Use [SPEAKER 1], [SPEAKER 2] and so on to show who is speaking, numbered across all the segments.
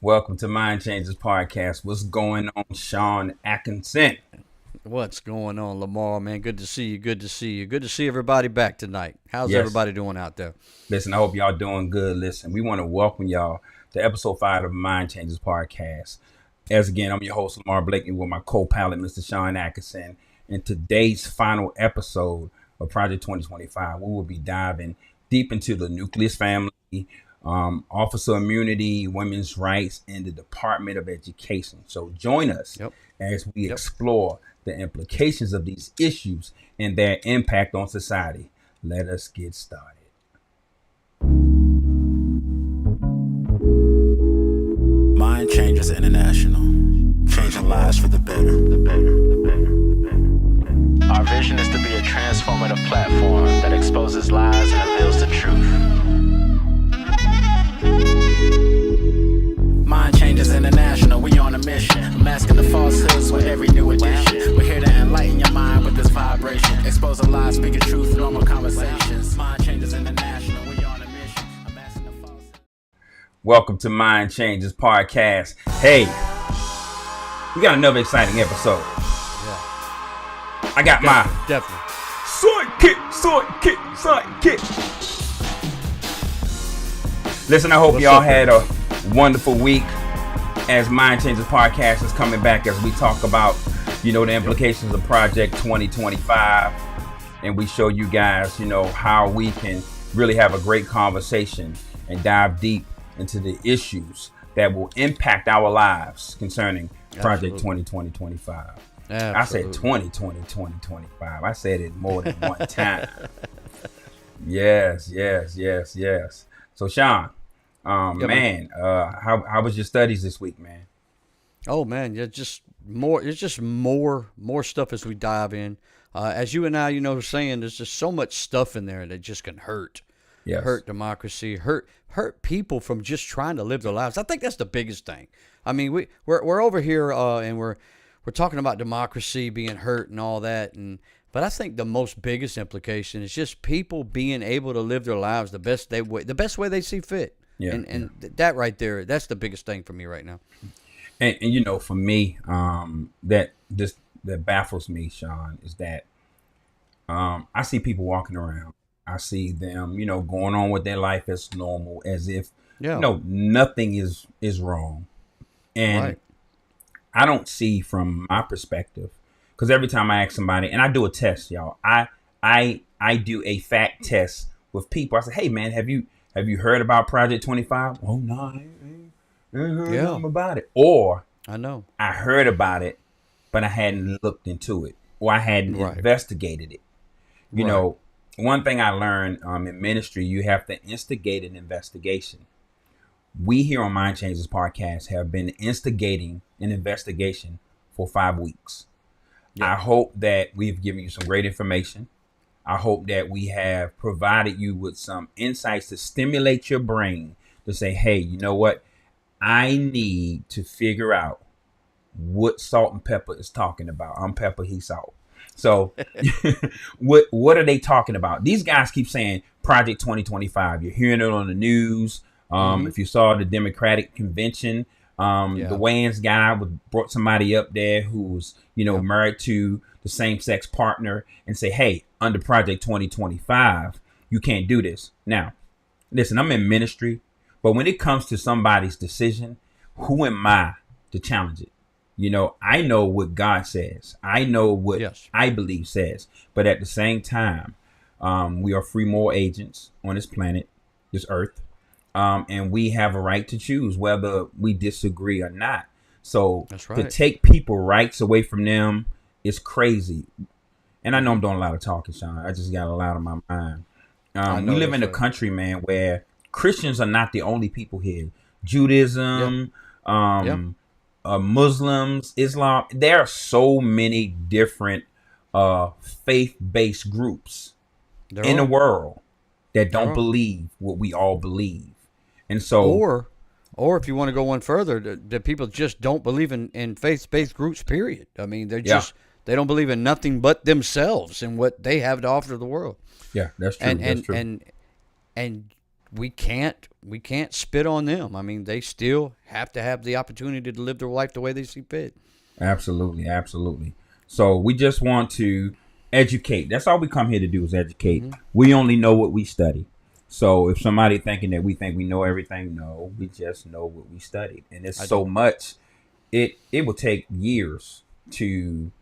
[SPEAKER 1] Welcome to Mind Changers Podcast. What's going on, Sean Atkinson?
[SPEAKER 2] What's going on, Lamar, man? Good to see you. Good to see you. Good to see everybody back tonight. How's
[SPEAKER 1] Yes.
[SPEAKER 2] everybody doing out there?
[SPEAKER 1] Listen, I hope y'all doing good. Listen, we want to welcome y'all to episode 5 of Mind Changers Podcast. As again, I'm your host, Lamar Blakely, with my co-pilot, Mr. Sean Atkinson. In today's final episode of Project 2025, we will be diving deep into the nucleus family, officer immunity, women's rights, and the Department of Education. So join us
[SPEAKER 2] Yep.
[SPEAKER 1] as we
[SPEAKER 2] Yep.
[SPEAKER 1] explore the implications of these issues and their impact on society. Let us get started.
[SPEAKER 3] Mind Changers International, changing lives for the better. Our vision is to be a transformative platform that exposes lies and reveals the truth. Mind Changers International, we on a mission, masking the falsehoods with every new edition. We're here to enlighten your mind with this vibration, expose the lies, speaking truth, normal conversations. Mind Changers International, we on a mission, masking the falsehoods.
[SPEAKER 1] Welcome to Mind Changers Podcast. Hey, we got another exciting episode.
[SPEAKER 2] Yeah.
[SPEAKER 1] I got my
[SPEAKER 2] Definitely.
[SPEAKER 1] sidekick. Listen, I hope
[SPEAKER 2] What's
[SPEAKER 1] y'all
[SPEAKER 2] up,
[SPEAKER 1] had a wonderful week as Mind Changers Podcast is coming back as we talk about, the implications of Project 2025. And we show you guys, how we can really have a great conversation and dive deep into the issues that will impact our lives concerning Project
[SPEAKER 2] Absolutely.
[SPEAKER 1] 2025. I
[SPEAKER 2] Absolutely.
[SPEAKER 1] said 2025. I said it more than one time. Yes. So Sean,
[SPEAKER 2] Yeah,
[SPEAKER 1] how was your studies this week, man?
[SPEAKER 2] Oh man, yeah, just more. It's just more stuff as we dive in. As you and I, were saying, there's just so much stuff in there that just can hurt.
[SPEAKER 1] Yes.
[SPEAKER 2] Hurt democracy, hurt people from just trying to live their lives. I think that's the biggest thing. I mean, we're over here and we're talking about democracy being hurt and all that, but I think the most biggest implication is just people being able to live their lives the best way they see fit.
[SPEAKER 1] Yeah,
[SPEAKER 2] And that right there, that's the biggest thing for me right now.
[SPEAKER 1] And for me, that baffles me, Sean, is that I see people walking around. I see them, going on with their life as normal, as if nothing is wrong. And
[SPEAKER 2] Right.
[SPEAKER 1] I don't see from my perspective, because every time I ask somebody, and I do a test, y'all, I do a fact test with people. I say, hey man, have you heard about Project 25? Oh no, I ain't heard nothing about it. Or
[SPEAKER 2] I know.
[SPEAKER 1] I heard about it, but I hadn't looked into it, or I hadn't
[SPEAKER 2] Right.
[SPEAKER 1] investigated it. One thing I learned in ministry, you have to instigate an investigation. We here on Mind Changers Podcast have been instigating an investigation for 5 weeks.
[SPEAKER 2] Yeah.
[SPEAKER 1] I hope that we've given you some great information. I hope that we have provided you with some insights to stimulate your brain to say, hey, you know what? I need to figure out what Salt and Pepper is talking about. I'm pepper, he's salt. So what are they talking about? These guys keep saying Project 2025. You're hearing it on the news. If you saw the Democratic convention, the Wayans guy brought somebody up there who was, married to the same-sex partner and say, hey, under Project 2025, you can't do this. Now, listen, I'm in ministry, but when it comes to somebody's decision, who am I to challenge it? I know what God says. I know what I believe says. But at the same time, we are free moral agents on this planet, this earth. And we have a right to choose whether we disagree or not. So
[SPEAKER 2] That's
[SPEAKER 1] to
[SPEAKER 2] right.
[SPEAKER 1] take people rights away from them is crazy. And I know I'm doing a lot of talking, Sean. I just got a lot on my mind. We live in a country, man, where Christians are not the only people here. Judaism, Muslims, Islam. There are so many different faith-based groups in the world that don't believe what we all believe. And so,
[SPEAKER 2] or if you want to go one further, the people just don't believe in faith-based groups. Period. I mean, they don't believe in nothing but themselves and what they have to offer to the world.
[SPEAKER 1] Yeah, that's true.
[SPEAKER 2] That's true. And we can't spit on them. I mean, they still have to have the opportunity to live their life the way they see fit.
[SPEAKER 1] Absolutely, absolutely. So we just want to educate. That's all we come here to do is educate. We only know what we study. So if somebody thinking that we think we know everything, no, we just know what we studied. And it's so much. It will take years to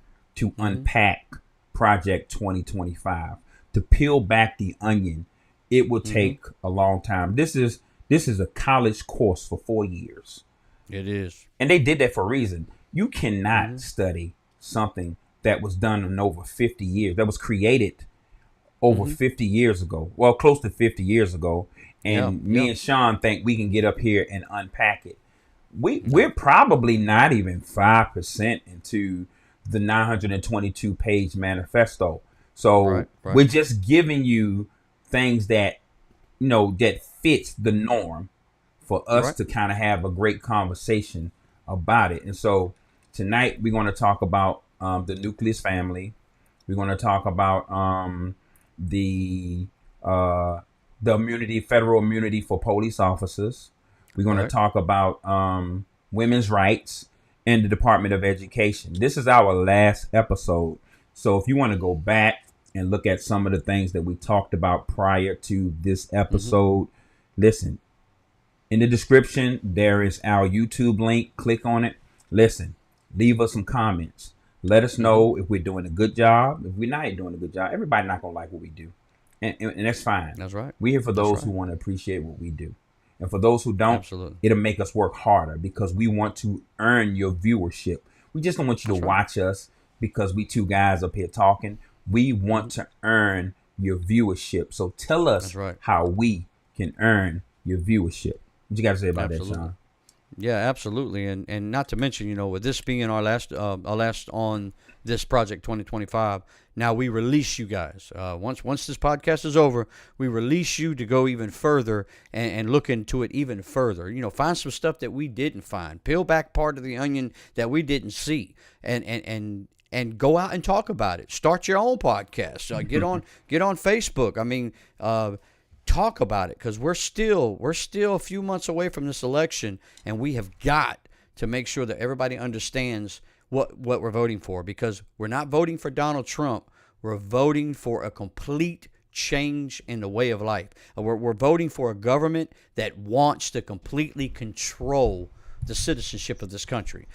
[SPEAKER 1] unpack Project 2025. To peel back the onion, it will take a long time. This is a college course for 4 years.
[SPEAKER 2] It is.
[SPEAKER 1] And they did that for a reason. You cannot study something that was done in over 50 years, that was created over 50 years ago. Well, close to 50 years ago. And me and Sean think we can get up here and unpack it. We're probably not even 5% into the 922 page manifesto. So we're just giving you things that, that fits the norm for us to kind of have a great conversation about it. And so tonight we're going to talk about the nucleus family. We're going to talk about the federal immunity for police officers. We're going to talk about women's rights and the Department of Education. This is our last episode. So if you want to go back and look at some of the things that we talked about prior to this episode, listen, in the description, there is our YouTube link. Click on it. Listen, leave us some comments. Let us know if we're doing a good job. If we're not doing a good job, everybody's not going to like what we do. And that's fine.
[SPEAKER 2] That's right.
[SPEAKER 1] We're here for those who want to appreciate what we do. And for those who don't, it'll make us work harder because we want to earn your viewership. We just don't want you to watch us because we two guys up here talking. We want to earn your viewership. So tell us how we can earn your viewership. What you got to say about that, Sean?
[SPEAKER 2] Yeah, absolutely. And not to mention, with this being our last on this Project 2025, now we release you guys. Once this podcast is over, we release you to go even further and look into it even further. Find some stuff that we didn't find. Peel back part of the onion that we didn't see, and go out and talk about it. Start your own podcast. Get on Facebook. I mean, talk about it because we're still a few months away from this election, and we have got to make sure that everybody understands what we're voting for, because we're not voting for Donald Trump. We're voting for a complete change in the way of life. We're voting for a government that wants to completely control the citizenship of this country.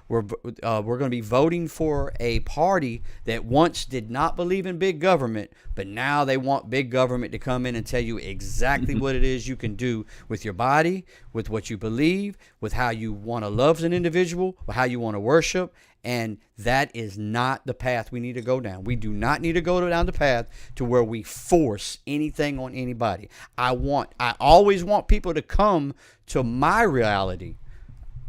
[SPEAKER 2] We're going to be voting for a party that once did not believe in big government, but now they want big government to come in and tell you exactly what it is you can do with your body, with what you believe, with how you want to love as an individual, or how you want to worship. And that is not the path we need to go down. We do not need to go down the path to where we force anything on anybody. I always want people to come to my reality,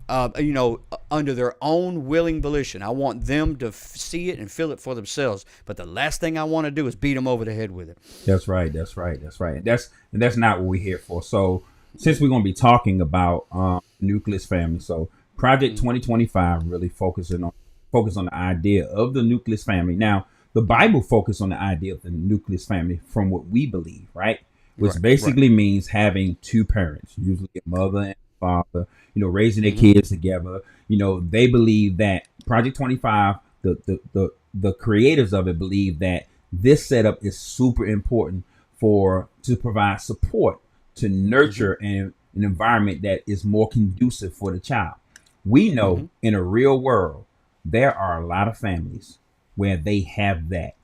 [SPEAKER 2] under their own willing volition. I want them to see it and feel it for themselves. But the last thing I want to do is beat them over the head with it.
[SPEAKER 1] That's right. That's not what we're here for. So since we're going to be talking about nucleus family, so Project 2025 really focus on the idea of the nucleus family. Now, the Bible focuses on the idea of the nucleus family from what we believe, right? Which basically means having two parents, usually a mother and father, raising their kids together. They believe that Project 25, the creators of it believe that this setup is super important to provide support, to nurture an environment that is more conducive for the child. We know in a real world, there are a lot of families where they have that,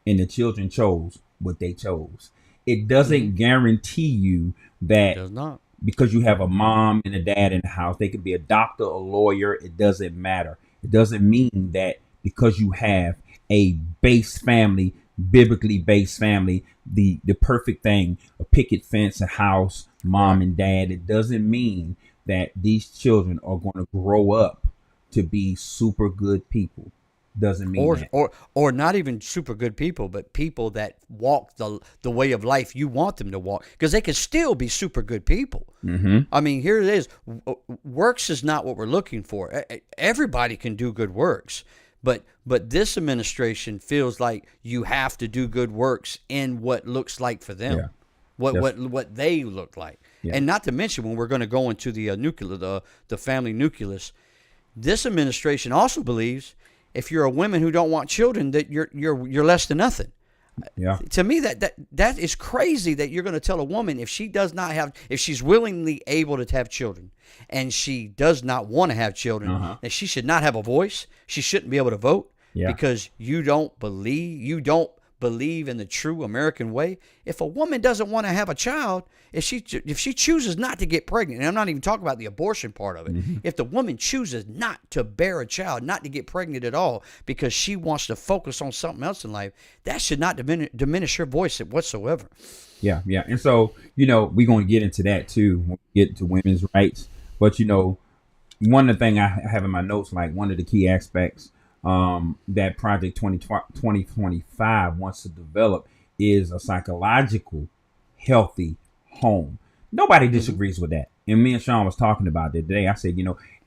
[SPEAKER 1] and the children chose what they chose. It doesn't guarantee you that. It does not. Because you have a mom and a dad in the house, they could be a doctor, a lawyer. It doesn't matter. It doesn't mean that because you have a base family, biblically based family, the perfect thing, a picket fence, a house, mom and dad. It doesn't mean that these children are going to grow up to be super good people. Doesn't mean that.
[SPEAKER 2] Or not even super good people, but people that walk the way of life you want them to walk, because they can still be super good people. I mean, here it is. Works is not what we're looking for. Everybody can do good works, but this administration feels like you have to do good works in what looks like for them. what they look like.
[SPEAKER 1] Yeah.
[SPEAKER 2] And not to mention, when we're going to go into the the family nucleus, this administration also believes if you're a woman who don't want children, that you're less than nothing.
[SPEAKER 1] Yeah.
[SPEAKER 2] To me, that is crazy that you're going to tell a woman if she's willingly able to have children and she does not want to have children, that she should not have a voice. She shouldn't be able to vote because you don't believe in the true American way. If a woman doesn't want to have a child, if she chooses not to get pregnant, and I'm not even talking about the abortion part of it, if the woman chooses not to bear a child, not to get pregnant at all, because she wants to focus on something else in life, that should not diminish her voice whatsoever.
[SPEAKER 1] Yeah, yeah. And so, we're going to get into that too when we get to women's rights. But, one of the things I have in my notes, like one of the key aspects that Project 2025 wants to develop is a psychological, healthy home. Nobody disagrees with that. And me and Sean was talking about that today. I said,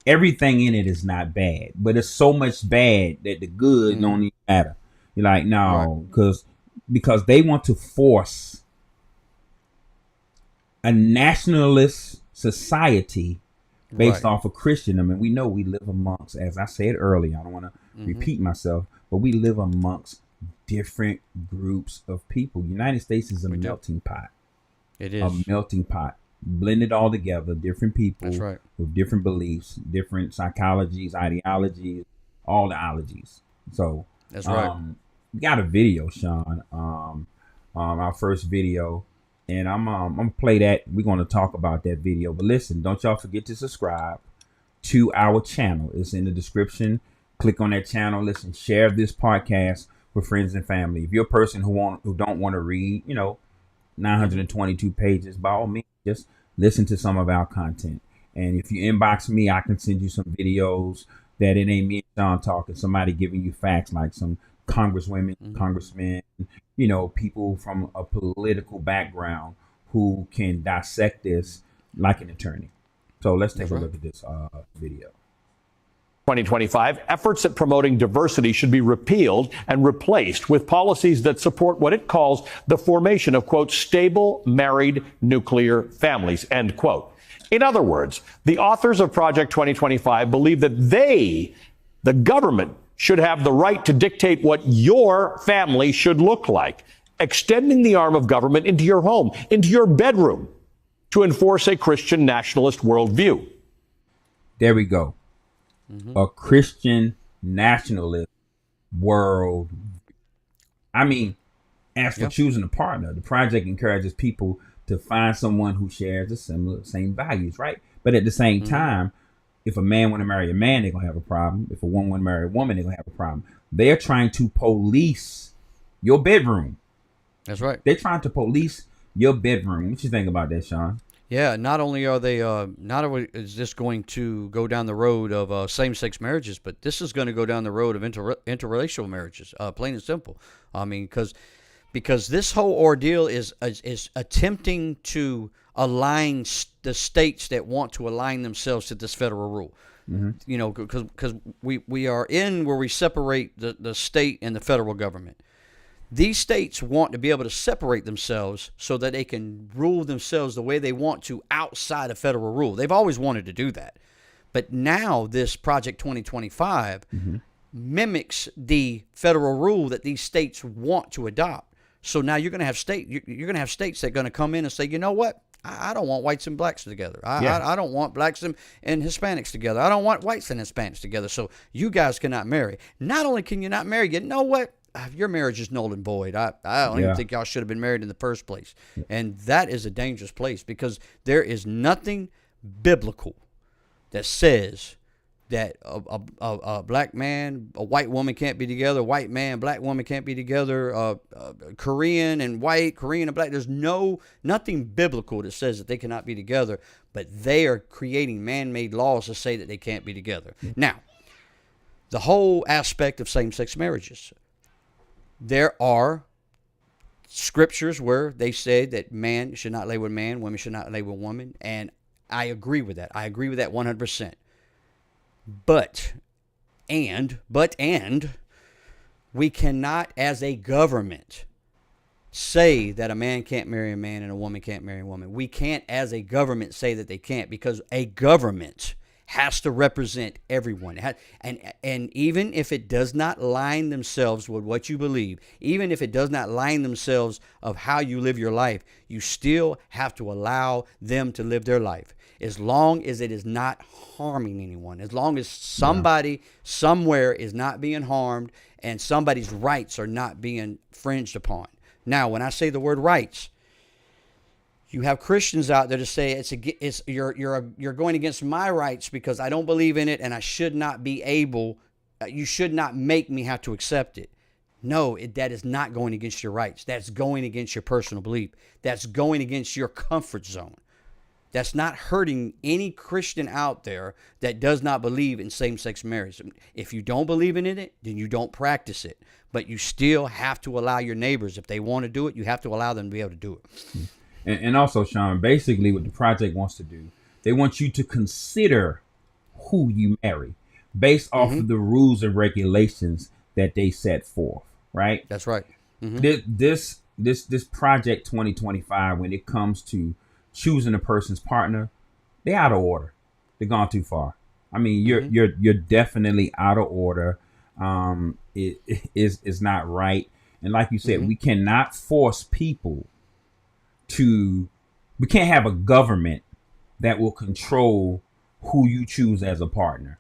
[SPEAKER 1] everything in it is not bad, but it's so much bad that the good don't even matter. You're like, no, because they want to force a nationalist society based off of Christendom. And we know we live amongst, as I said earlier, I don't want to repeat myself, but we live amongst different groups of people. United States is a melting pot.
[SPEAKER 2] It is
[SPEAKER 1] a melting pot, blended all together, different people with different beliefs, different psychologies, ideologies, all the ologies. So
[SPEAKER 2] that's right.
[SPEAKER 1] We got a video, Sean, our first video, and I'm gonna play that. We're gonna talk about that video. But listen, don't y'all forget to subscribe to our channel. It's in the description. Click on that channel. Listen, share this podcast with friends and family. If you're a person who don't want to read, 922 pages, by all means, just listen to some of our content. And if you inbox me, I can send you some videos that it ain't me and Sean talking, somebody giving you facts, like some congresswomen, congressmen, people from a political background who can dissect this like an attorney. So let's take a look at this video.
[SPEAKER 4] 2025, efforts at promoting diversity should be repealed and replaced with policies that support what it calls the formation of, quote, stable married nuclear families, end quote. In other words, the authors of Project 2025 believe that they, the government, should have the right to dictate what your family should look like, extending the arm of government into your home, into your bedroom, to enforce a Christian nationalist worldview.
[SPEAKER 1] There we go. A Christian nationalist world. I mean, as for choosing a partner, the project encourages people to find someone who shares the same values, right? But at the same time, if a man want to marry a man, they're going to have a problem. If a woman want to marry a woman, they're going to have a problem. They're trying to police your bedroom.
[SPEAKER 2] That's right.
[SPEAKER 1] They're trying to police your bedroom. What you think about that, Sean?
[SPEAKER 2] Yeah, not only are they, not only is this going to go down the road of same-sex marriages, but this is going to go down the road of interracial marriages, plain and simple. I mean, because this whole ordeal is attempting to align the states that want to align themselves to this federal rule. Because we are in where we separate the state and the federal government. These states want to be able to separate themselves so that they can rule themselves the way they want to outside of federal rule. They've always wanted to do that. But now this Project 2025 mimics the federal rule that these states want to adopt. So now you're going to have states that are going to come in and say, you know what? I don't want whites and blacks together. I don't want blacks and Hispanics together. I don't want whites and Hispanics together. So you guys cannot marry. Not only can you not marry, you know what? Your marriage is null and void. I don't even think y'all should have been married in the first place. And that is a dangerous place because there is nothing biblical that says that a black man, a white woman can't be together, a white man, black woman can't be together, Korean and white, Korean and black. There's nothing biblical that says that they cannot be together, but they are creating man-made laws to say that they can't be together. Now, the whole aspect of same-sex marriages. There are scriptures where they say that man should not lay with man, women should not lay with woman, and I agree with that. I agree with that 100%. But we cannot, as a government, say that a man can't marry a man and a woman can't marry a woman. We can't, as a government, say that they can't, because a government has to represent everyone. And even if it does not line themselves with what you believe, even if it does not line themselves of how you live your life, you still have to allow them to live their life, as long as it is not harming anyone, as long as somebody somewhere is not being harmed and somebody's rights are not being infringed upon. Now, when I say the word rights, you have Christians out there to say you're going against my rights because I don't believe in it and I should not be able. You should not make me have to accept it. No, that is not going against your rights. That's going against your personal belief. That's going against your comfort zone. That's not hurting any Christian out there that does not believe in same-sex marriage. If you don't believe in it, then you don't practice it. But you still have to allow your neighbors, if they want to do it, you have to allow them to be able to do it.
[SPEAKER 1] And also, Sean, basically what the project wants to do, they want you to consider who you marry based off of the rules and regulations that they set forth, right?
[SPEAKER 2] That's right.
[SPEAKER 1] This project 2025, when it comes to choosing a person's partner, they're out of order. They're gone too far. I mean, you're definitely out of order. It is not right. And like you said, we cannot force people we can't have a government that will control who you choose as a partner.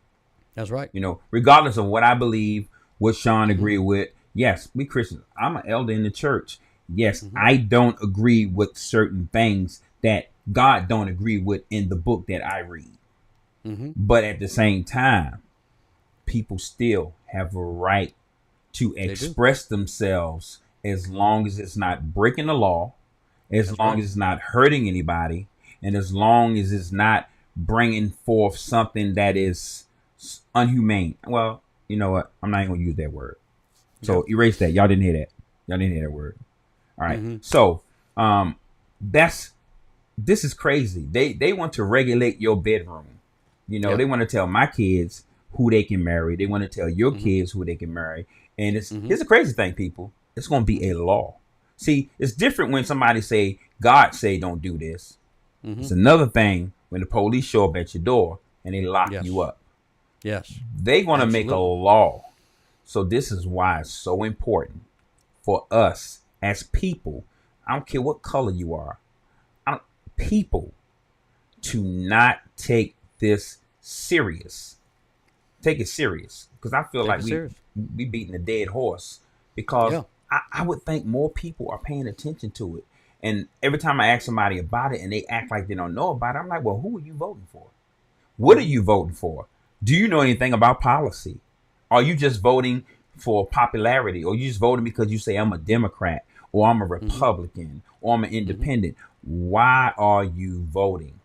[SPEAKER 2] That's right.
[SPEAKER 1] You know, regardless of what I believe, what Sean agreed with. Yes, we Christians. I'm an elder in the church. Yes, I don't agree with certain things that God don't agree with in the book that I read. But at the same time, people still have a right to express themselves, as long as it's not breaking the law, as long as it's not hurting anybody, and as long as it's not bringing forth something that is unhumane. Well, you know what? I'm not even going to use that word. So erase that. Y'all didn't hear that. Y'all didn't hear that word. All right. So this is crazy. They want to regulate your bedroom. You know, they want to tell my kids who they can marry. They want to tell your kids who they can marry. And here's a crazy thing, people. It's going to be a law. See, it's different when somebody say, God say don't do this. It's another thing when the police show up at your door and they lock you up.
[SPEAKER 2] Yes.
[SPEAKER 1] They're going to make a law. So this is why it's so important for us as people. I don't care what color you are. People to not take this serious. Take it serious. Because I feel like we beating a dead horse. Because I would think more people are paying attention to it. And every time I ask somebody about it and they act like they don't know about it, I'm like, well, who are you voting for? What are you voting for? Do you know anything about policy? Are you just voting for popularity? Or you just voting because you say I'm a Democrat or I'm a Republican or I'm an independent? Why are you voting?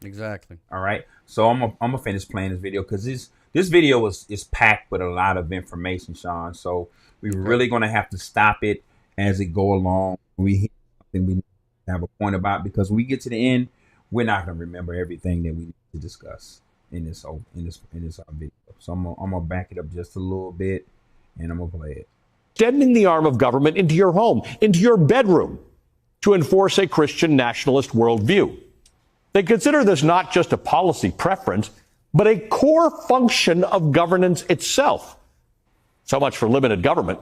[SPEAKER 2] Exactly.
[SPEAKER 1] All right. So I'm gonna finish playing this video because this video is packed with a lot of information, Sean. So we're really gonna have to stop it as it go along. We hear something we have a point about, because when we get to the end, we're not gonna remember everything that we need to discuss in this video. So I'm gonna back it up just a little bit, and I'm gonna play it.
[SPEAKER 4] Extending the arm of government into your home, into your bedroom, to enforce a Christian nationalist worldview. They consider this not just a policy preference, but a core function of governance itself. So much for limited government.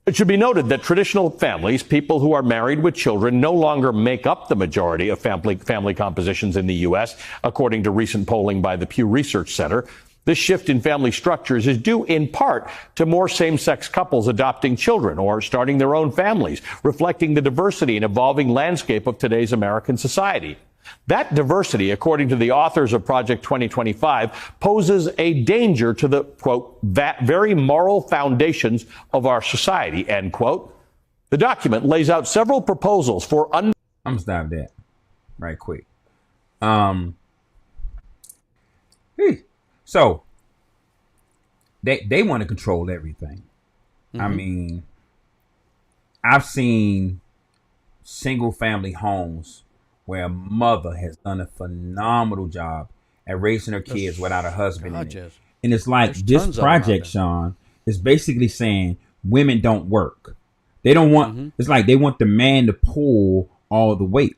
[SPEAKER 4] It should be noted that traditional families, people who are married with children, no longer make up the majority of family compositions in the U.S., according to recent polling by the Pew Research Center. This shift in family structures is due in part to more same-sex couples adopting children or starting their own families, reflecting the diversity and evolving landscape of today's American society. That diversity, according to the authors of Project 2025, poses a danger to the, quote, very moral foundations of our society, end quote. The document lays out several proposals for
[SPEAKER 1] I'm going to stop that right quick. So they want to control everything. I mean, I've seen single family homes where a mother has done a phenomenal job at raising her kids without a husband in it. And it's like this project, Sean, is basically saying women don't work. They don't want. It's like they want the man to pull all the weight.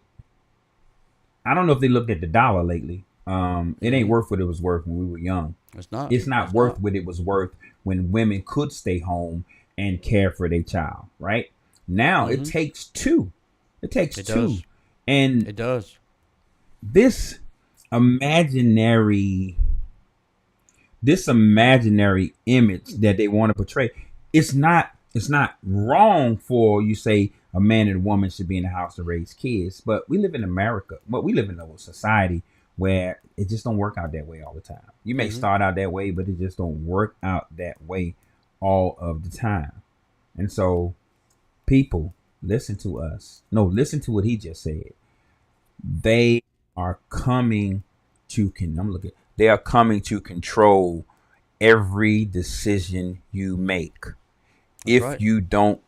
[SPEAKER 1] I don't know if they looked at the dollar lately. It ain't worth what it was worth when we were young.
[SPEAKER 2] It's not.
[SPEAKER 1] It's not worth what it was worth when women could stay home and care for their child. Right now, it takes two. It takes two, and
[SPEAKER 2] it does.
[SPEAKER 1] This imaginary image that they want to portray, it's not wrong for you say a man and a woman should be in the house to raise kids, but we live in America. But we live in a society where it just don't work out that way all the time. You may start out that way, but it just don't work out that way all of the time. And so people, listen to us. No, listen to what he just said. They are coming to they are coming to control every decision you make. If you don't,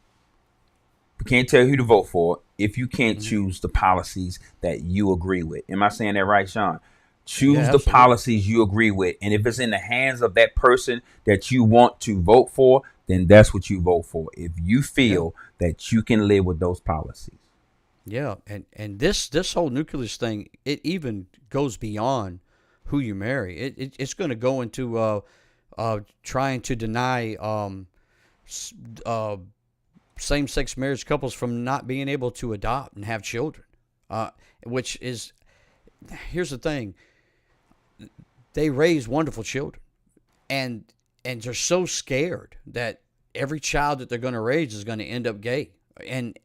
[SPEAKER 1] we can't tell you who to vote for if you can't choose the policies that you agree with. Am I saying that right, Sean? Choose the policies you agree with. And if it's in the hands of that person that you want to vote for, then that's what you vote for. If you feel that you can live with those policies.
[SPEAKER 2] Yeah, and this whole nucleus thing, it even goes beyond who you marry. It's going to go into trying to deny same-sex marriage couples from not being able to adopt and have children. Which is, here's the thing, they raise wonderful children, and they're so scared that every child that they're going to raise is going to end up gay, and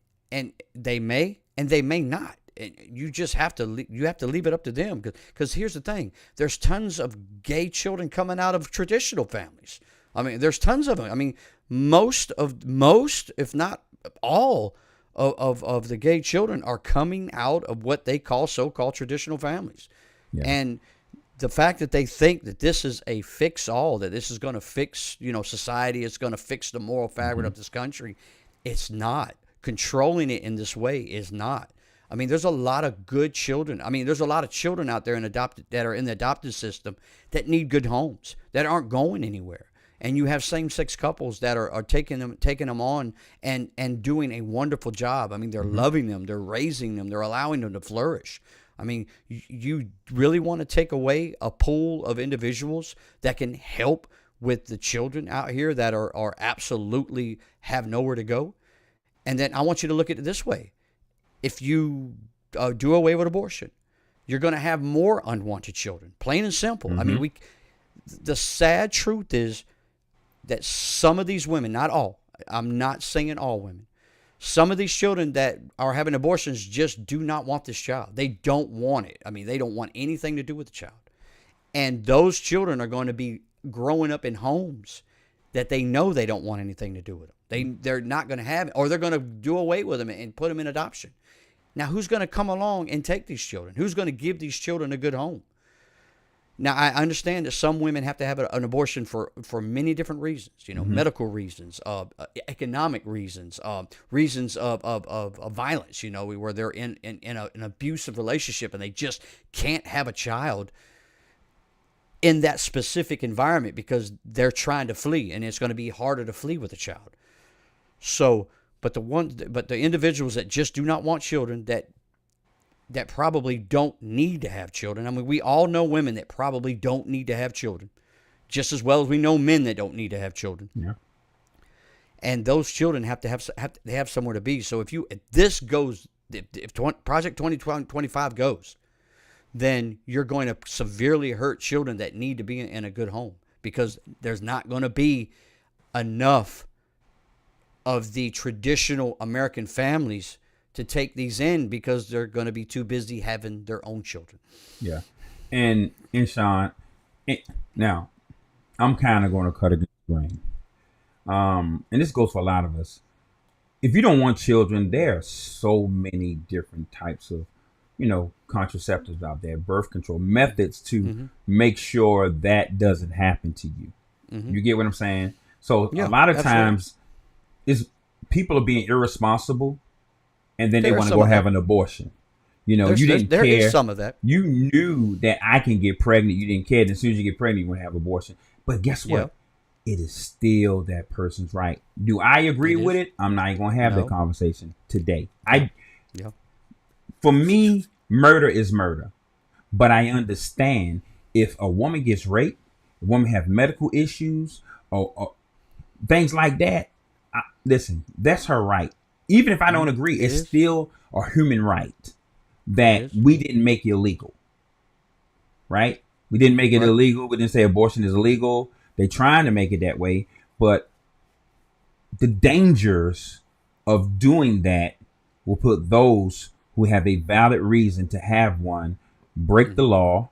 [SPEAKER 2] they may. And they may not. You just have to leave it up to them, because here's the thing: there's tons of gay children coming out of traditional families. I mean, there's tons of them. I mean, most, if not all, of the gay children are coming out of what they call so-called traditional families, and the fact that they think that this is a fix-all, that this is going to fix society, it's going to fix the moral fabric of this country, it's not. Controlling it in this way is not. I mean, there's a lot of good children. I mean, there's a lot of children out there that are in the adopted system that need good homes, that aren't going anywhere. And you have same-sex couples that are taking them on and doing a wonderful job. I mean, they're loving them, they're raising them, they're allowing them to flourish. I mean, you really want to take away a pool of individuals that can help with the children out here that are absolutely have nowhere to go? And then I want you to look at it this way. If you do away with abortion, you're going to have more unwanted children, plain and simple. I mean, the sad truth is that some of these women, not all, I'm not saying all women, some of these children that are having abortions just do not want this child. They don't want it. I mean, they don't want anything to do with the child. And those children are going to be growing up in homes that they know they don't want anything to do with them. They're not going to have it, or they're going to do away with them and put them in adoption. Now, who's going to come along and take these children? Who's going to give these children a good home? Now, I understand that some women have to have an abortion for many different reasons, medical reasons, economic reasons, reasons of violence, where they're in an abusive relationship and they just can't have a child in that specific environment because they're trying to flee, and it's going to be harder to flee with a child. So, but the individuals that just do not want children, that probably don't need to have children. I mean, we all know women that probably don't need to have children, just as well as we know men that don't need to have children.
[SPEAKER 1] Yeah.
[SPEAKER 2] And those children have to have somewhere to be. So if this goes, if Project 2025 goes, then you're going to severely hurt children that need to be in a good home, because there's not going to be enough of the traditional American families to take these in, because they're going to be too busy having their own children.
[SPEAKER 1] Yeah. And Sean, now I'm kind of going to cut against the grain. And this goes for a lot of us. If you don't want children, there are so many different types of, contraceptives out there, birth control methods to make sure that doesn't happen to you. You get what I'm saying? So a lot of times people are being irresponsible, and then they want to go have an abortion. You didn't care. There is
[SPEAKER 2] some of that.
[SPEAKER 1] You knew that I can get pregnant. You didn't care. And as soon as you get pregnant, you want to have abortion. But guess what? it is still that person's right. Do I agree with it? I'm not even gonna have that conversation today. For me, murder is murder. But I understand if a woman gets raped, a woman have medical issues, or things like that. Listen, that's her right. Even if I don't agree, it's still a human right that we didn't make illegal. Right? We didn't make it illegal. We didn't say abortion is illegal. They're trying to make it that way. But the dangers of doing that will put those who have a valid reason to have one break the law,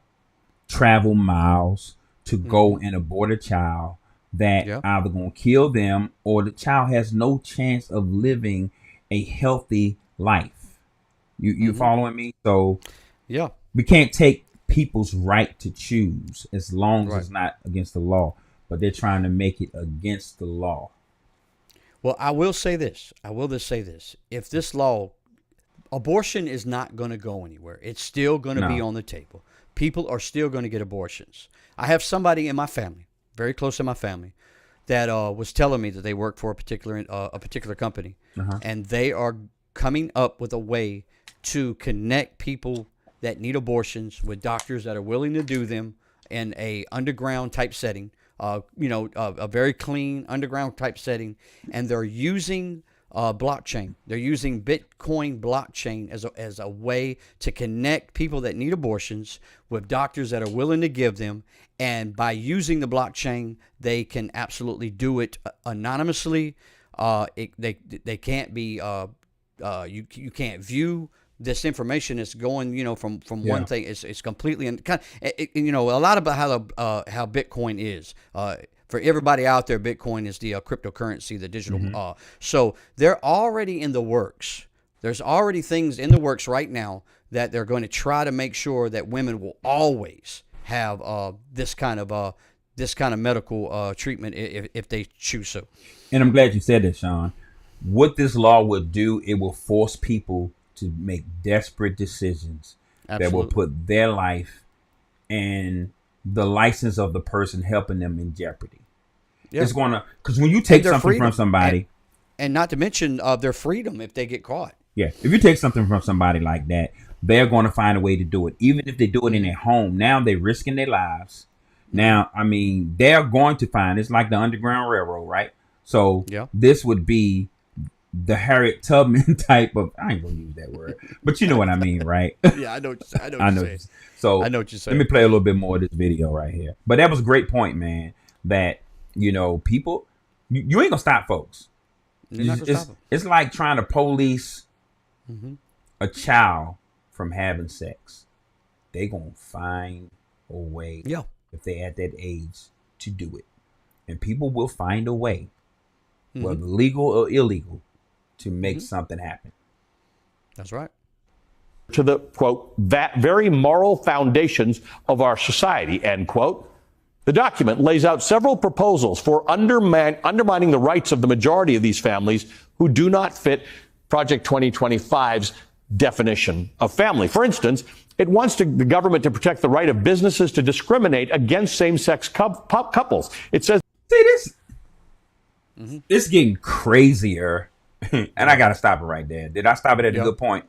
[SPEAKER 1] travel miles to go and abort a child that either going to kill them or the child has no chance of living a healthy life. You following me? So we can't take people's right to choose as long as it's not against the law, but they're trying to make it against the law.
[SPEAKER 2] Well, I will say this. If this law, abortion is not going to go anywhere. It's still going to be on the table. People are still going to get abortions. I have somebody in my family, very close to my family, that was telling me that they work for a particular company, and they are coming up with a way to connect people that need abortions with doctors that are willing to do them in a underground type setting, a very clean underground type setting, and they're using blockchain. They're using Bitcoin blockchain as a way to connect people that need abortions with doctors that are willing to give them. And by using the blockchain, they can absolutely do it anonymously. They can't be you can't view this information is going, from one thing. It's completely a lot about how Bitcoin is. For everybody out there, Bitcoin is the cryptocurrency, the digital. So they're already in the works. There's already things in the works right now that they're going to try to make sure that women will always have this kind of medical treatment if they choose so.
[SPEAKER 1] And I'm glad you said that, Sean. What this law will do, it will force people to make desperate decisions that will put their life and the license of the person helping them in jeopardy. It's going to, because when you take something from somebody,
[SPEAKER 2] and not to mention their freedom if they get caught.
[SPEAKER 1] Yeah, if you take something from somebody like that, they're going to find a way to do it. Even if they do it in their home, now they're risking their lives. Now, I mean, they're going to find, it's like the Underground Railroad, right? So this would be the Harriet Tubman type of, I ain't going to use that word, but you know what I mean, right?
[SPEAKER 2] Yeah, I know what you're saying.
[SPEAKER 1] So
[SPEAKER 2] I know what you're saying.
[SPEAKER 1] Let me play a little bit more of this video right here. But that was a great point, man, that, people, you ain't going to stop folks. It's like trying to police a child from having sex. They going to find a way if they're at that age to do it. And people will find a way, whether legal or illegal, to make something happen.
[SPEAKER 2] That's right.
[SPEAKER 4] To the, quote, that very moral foundations of our society, end quote. The document lays out several proposals for undermining the rights of the majority of these families who do not fit Project 2025's definition of family. For instance, it wants the government to protect the right of businesses to discriminate against same-sex couples. It says,
[SPEAKER 1] see this? It's getting crazier. And I got to stop it right there. Did I stop it at a good point?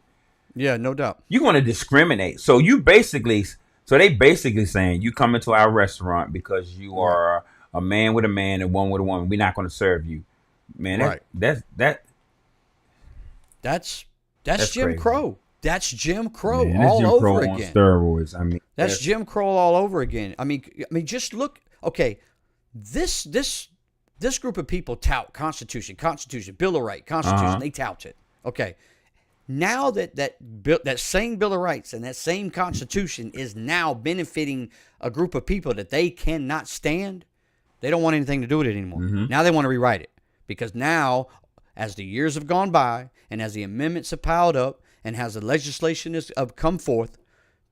[SPEAKER 2] Yeah, no doubt.
[SPEAKER 1] You're going to discriminate. So they basically saying you come into our restaurant because you are a man with a man and one with a woman. We're not going to serve you. Man,
[SPEAKER 2] that's Jim
[SPEAKER 1] crazy.
[SPEAKER 2] Crow. That's Jim Crow
[SPEAKER 1] Man,
[SPEAKER 2] all
[SPEAKER 1] Jim
[SPEAKER 2] over
[SPEAKER 1] Crow
[SPEAKER 2] again.
[SPEAKER 1] On steroids. I mean,
[SPEAKER 2] that's Jim Crow all over again. I mean, just look. Okay, this group of people tout Constitution, Bill of Rights, Constitution. They tout it. Okay, now that same Bill of Rights and that same Constitution is now benefiting a group of people that they cannot stand, they don't want anything to do with it anymore. Now they want to rewrite it because now, as the years have gone by and as the amendments have piled up and as the legislation has come forth,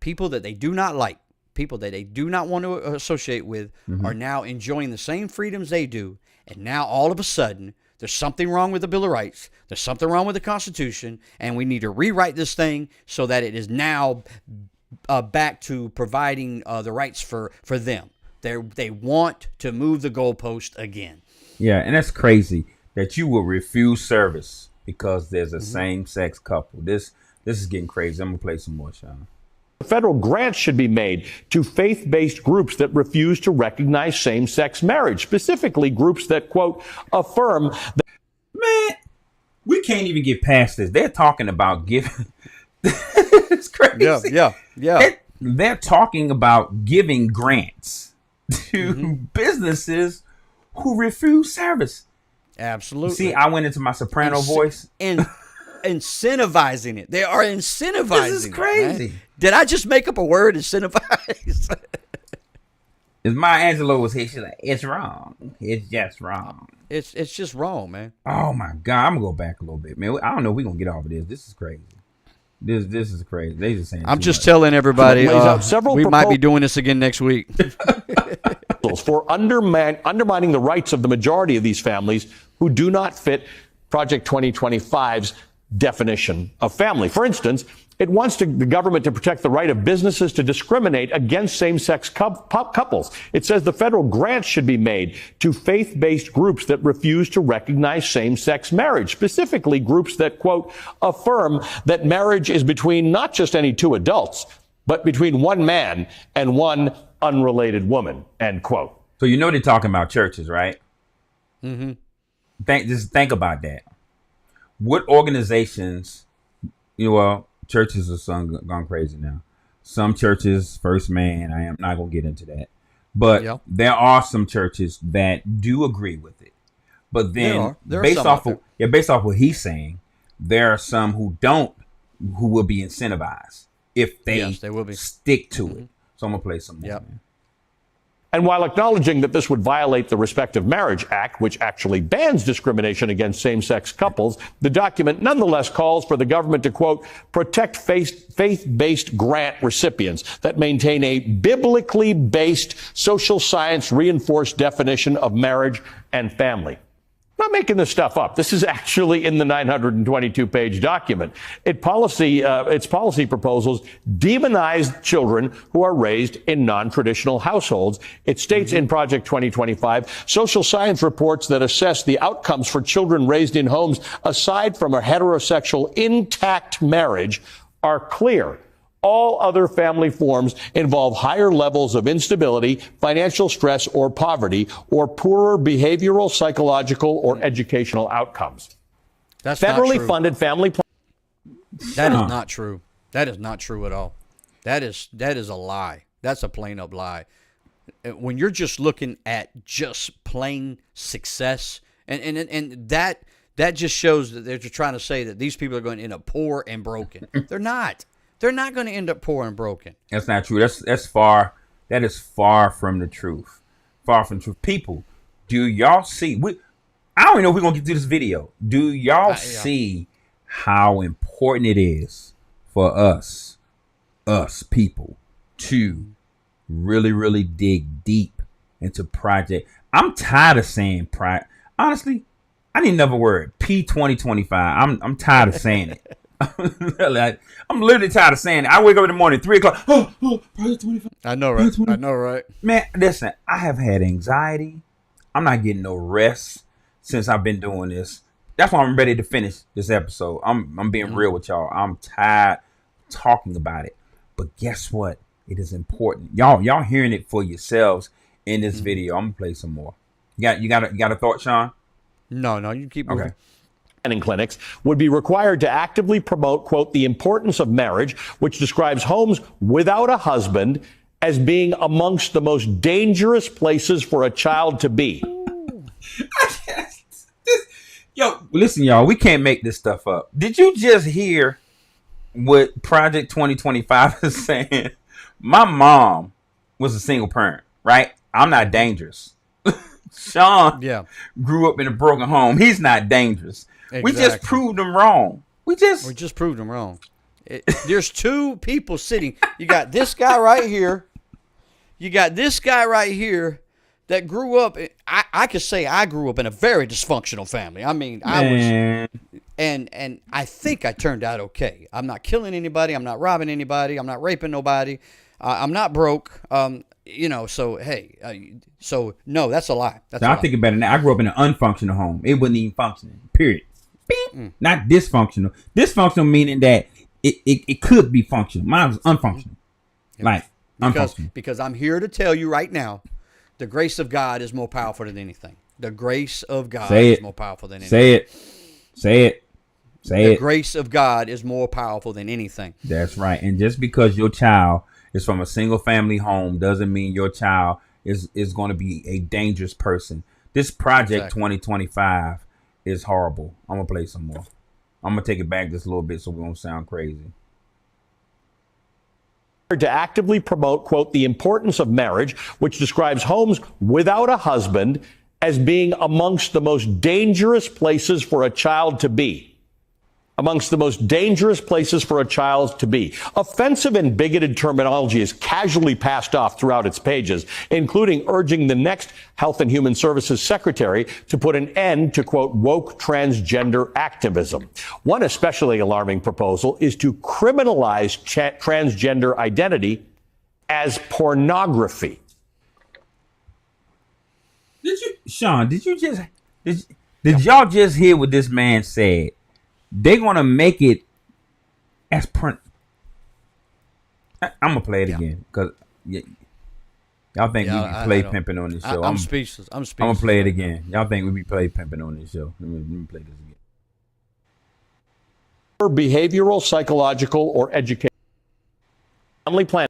[SPEAKER 2] people that they do not like, people that they do not want to associate with, are now enjoying the same freedoms they do. And now all of a sudden, there's something wrong with the Bill of Rights. There's something wrong with the Constitution. And we need to rewrite this thing so that it is now back to providing the rights for them. They want to move the goalpost again.
[SPEAKER 1] Yeah, and that's crazy that you will refuse service because there's a same-sex couple. This is getting crazy. I'm gonna play some more, Sean.
[SPEAKER 4] Federal grants should be made to faith-based groups that refuse to recognize same-sex marriage, specifically groups that, quote, affirm that.
[SPEAKER 1] Man, we can't even get past this. They're talking about giving. It's crazy.
[SPEAKER 2] Yeah.
[SPEAKER 1] They're talking about giving grants to businesses who refuse service.
[SPEAKER 2] Absolutely.
[SPEAKER 1] See, I went into my soprano voice.
[SPEAKER 2] And incentivizing it. They are incentivizing it.
[SPEAKER 1] This is crazy.
[SPEAKER 2] Right? Did I just make up a word, incentivize?
[SPEAKER 1] If Maya Angelou was here, she's like, it's wrong. It's just wrong.
[SPEAKER 2] It's just wrong, man.
[SPEAKER 1] Oh, my God. I'm going to go back a little bit, man. I don't know if we're going to get off of this. This is crazy. This is crazy. They just saying
[SPEAKER 2] I'm
[SPEAKER 1] too
[SPEAKER 2] just
[SPEAKER 1] much.
[SPEAKER 2] telling everybody we might be
[SPEAKER 4] proposals
[SPEAKER 2] doing this again next week.
[SPEAKER 4] for undermining the rights of the majority of these families who do not fit Project 2025's definition of family. For instance, it wants the government to protect the right of businesses to discriminate against same-sex couples. It says the federal grants should be made to faith-based groups that refuse to recognize same-sex marriage, specifically groups that, quote, affirm that marriage is between not just any two adults, but between one man and one unrelated woman, end quote.
[SPEAKER 1] So you know they're talking about churches, right?
[SPEAKER 2] Mm-hmm.
[SPEAKER 1] Just think about that. What organizations, churches are gone crazy now. Some churches, First Man, I am not going to get into that. But there are some churches that do agree with it. But then based off of what he's saying, there are some who don't, who will be incentivized if they
[SPEAKER 2] will be.
[SPEAKER 1] stick to it. So I'm going to play some more. Man.
[SPEAKER 4] And while acknowledging that this would violate the Respect of Marriage Act, which actually bans discrimination against same-sex couples, the document nonetheless calls for the government to, quote, protect faith-based grant recipients that maintain a biblically based social science reinforced definition of marriage and family. I'm not making this stuff up. This is actually in the 922-page document. Its policy proposals demonize children who are raised in non-traditional households. It states in Project 2025, social science reports that assess the outcomes for children raised in homes aside from a heterosexual intact marriage are clear. All other family forms involve higher levels of instability, financial stress, or poverty, or poorer behavioral, psychological, or educational outcomes.
[SPEAKER 2] That's
[SPEAKER 4] federally funded family plans.
[SPEAKER 2] That is not true. That is not true at all. That is a lie. That's a plain up lie. When you're just looking at just plain success, and that just shows that they're just trying to say that these people are going to end up poor and broken. They're not. They're not going to end up poor and broken.
[SPEAKER 1] That's not true. That is far from the truth. Far from the truth. People, do y'all see? I don't even know if we're going to get through this video. Do y'all see how important it is for us people, to really, really dig deep into Project? I'm tired of saying honestly, I need another word. P2025. I'm tired of saying it. I'm literally tired of saying it. I wake up in the morning, 3 o'clock. Project 25.
[SPEAKER 2] I know, right? I know, right?
[SPEAKER 1] Man, listen, I have had anxiety. I'm not getting no rest since I've been doing this. That's why I'm ready to finish this episode. I'm being real with y'all. I'm tired talking about it. But guess what? It is important. Y'all hearing it for yourselves in this video. I'm gonna play some more. You got a thought, Sean?
[SPEAKER 2] No, you keep moving.
[SPEAKER 1] Okay.
[SPEAKER 4] Planning clinics would be required to actively promote, quote, the importance of marriage, which describes homes without a husband as being amongst the most dangerous places for a child to be.
[SPEAKER 1] Listen, y'all, we can't make this stuff up. Did you just hear what Project 2025 is saying? My mom was a single parent, right? I'm not dangerous. Sean grew up in a broken home. He's not dangerous. Exactly. We just proved them wrong. We just proved them wrong.
[SPEAKER 2] There's two people sitting. You got this guy right here. You got this guy right here that grew up. I could say I grew up in a very dysfunctional family. I mean, I was, and I think I turned out okay. I'm not killing anybody. I'm not robbing anybody. I'm not raping nobody. I'm not broke. So hey, so no, that's a lie. That's
[SPEAKER 1] So
[SPEAKER 2] a
[SPEAKER 1] I
[SPEAKER 2] lie.
[SPEAKER 1] think about it now. I grew up in an unfunctional home. It wasn't even functioning. Period. Bing. Not dysfunctional. Dysfunctional meaning that it could be functional. Mine was unfunctional. Like unfunctional.
[SPEAKER 2] Because I'm here to tell you right now, the grace of God is more powerful than anything. The grace of God is more powerful than anything.
[SPEAKER 1] Say it. Say it. Say
[SPEAKER 2] The
[SPEAKER 1] it.
[SPEAKER 2] grace of God is more powerful than anything.
[SPEAKER 1] That's right. And just because your child is from a single family home doesn't mean your child is going to be a dangerous person. This Project 2025 is horrible. I'm going to play some more. I'm going to take it back just a little bit so we don't sound crazy.
[SPEAKER 4] To actively promote, quote, the importance of marriage, which describes homes without a husband as being amongst the most dangerous places for a child to be. Amongst the most dangerous places for a child to be. Offensive and bigoted terminology is casually passed off throughout its pages, including urging the next Health and Human Services Secretary to put an end to, quote, woke transgender activism. One especially alarming proposal is to criminalize transgender identity as pornography.
[SPEAKER 1] Did y'all just hear what this man said? They're going to make it as I'm going to play it again because y'all think we be play pimping on this show.
[SPEAKER 2] I'm speechless. I'm
[SPEAKER 1] going to play it again. Y'all think we be play pimping on this show. Let me play this again.
[SPEAKER 4] Behavioral, psychological, or educational family planning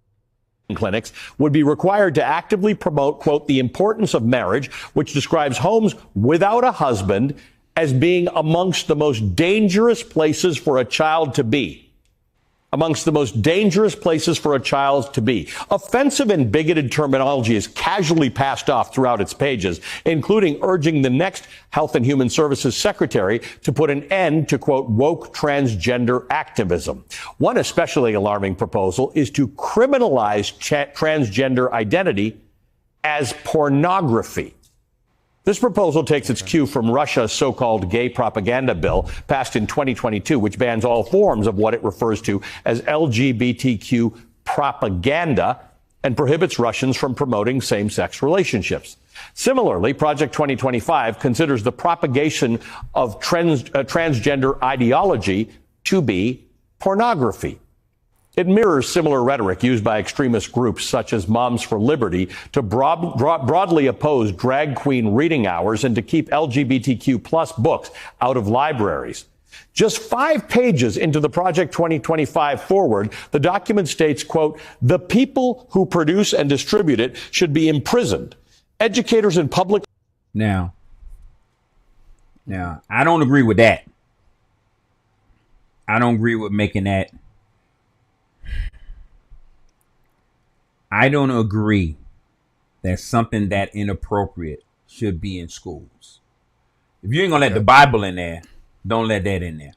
[SPEAKER 4] clinics would be required to actively promote, quote, the importance of marriage, which describes homes without a husband as being amongst the most dangerous places for a child to be. Amongst the most dangerous places for a child to be. Offensive and bigoted terminology is casually passed off throughout its pages, including urging the next Health and Human Services Secretary to put an end to, quote, woke transgender activism. One especially alarming proposal is to criminalize transgender identity as pornography. This proposal takes its cue from Russia's so-called gay propaganda bill passed in 2022, which bans all forms of what it refers to as LGBTQ propaganda and prohibits Russians from promoting same-sex relationships. Similarly, Project 2025 considers the propagation of transgender ideology to be pornography. It mirrors similar rhetoric used by extremist groups such as Moms for Liberty to broadly oppose drag queen reading hours and to keep LGBTQ plus books out of libraries. Just 5 pages into the Project 2025 forward, the document states, quote, the people who produce and distribute it should be imprisoned. Educators and public...
[SPEAKER 1] Now, I don't agree with that. I don't agree with making that. I don't agree that something that inappropriate should be in schools. If you ain't gonna let the Bible in there, don't let that in there.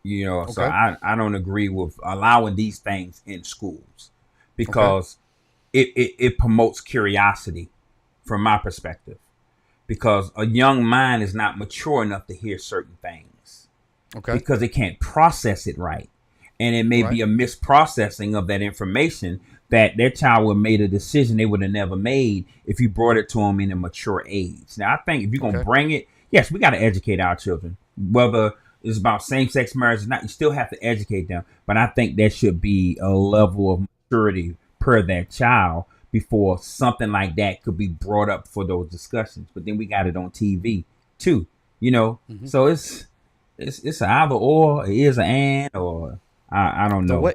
[SPEAKER 1] You know, so I don't agree with allowing these things in schools because it promotes curiosity from my perspective. Because a young mind is not mature enough to hear certain things. Because it can't process it right. And it may be a misprocessing of that information that their child would have made a decision they would have never made if you brought it to them in a mature age. Now, I think if you're going to bring it, yes, we got to educate our children. Whether it's about same-sex marriage or not, you still have to educate them. But I think there should be a level of maturity per that child before something like that could be brought up for those discussions. But then we got it on TV too, you know. So it's an either or, it is an and, or I don't know.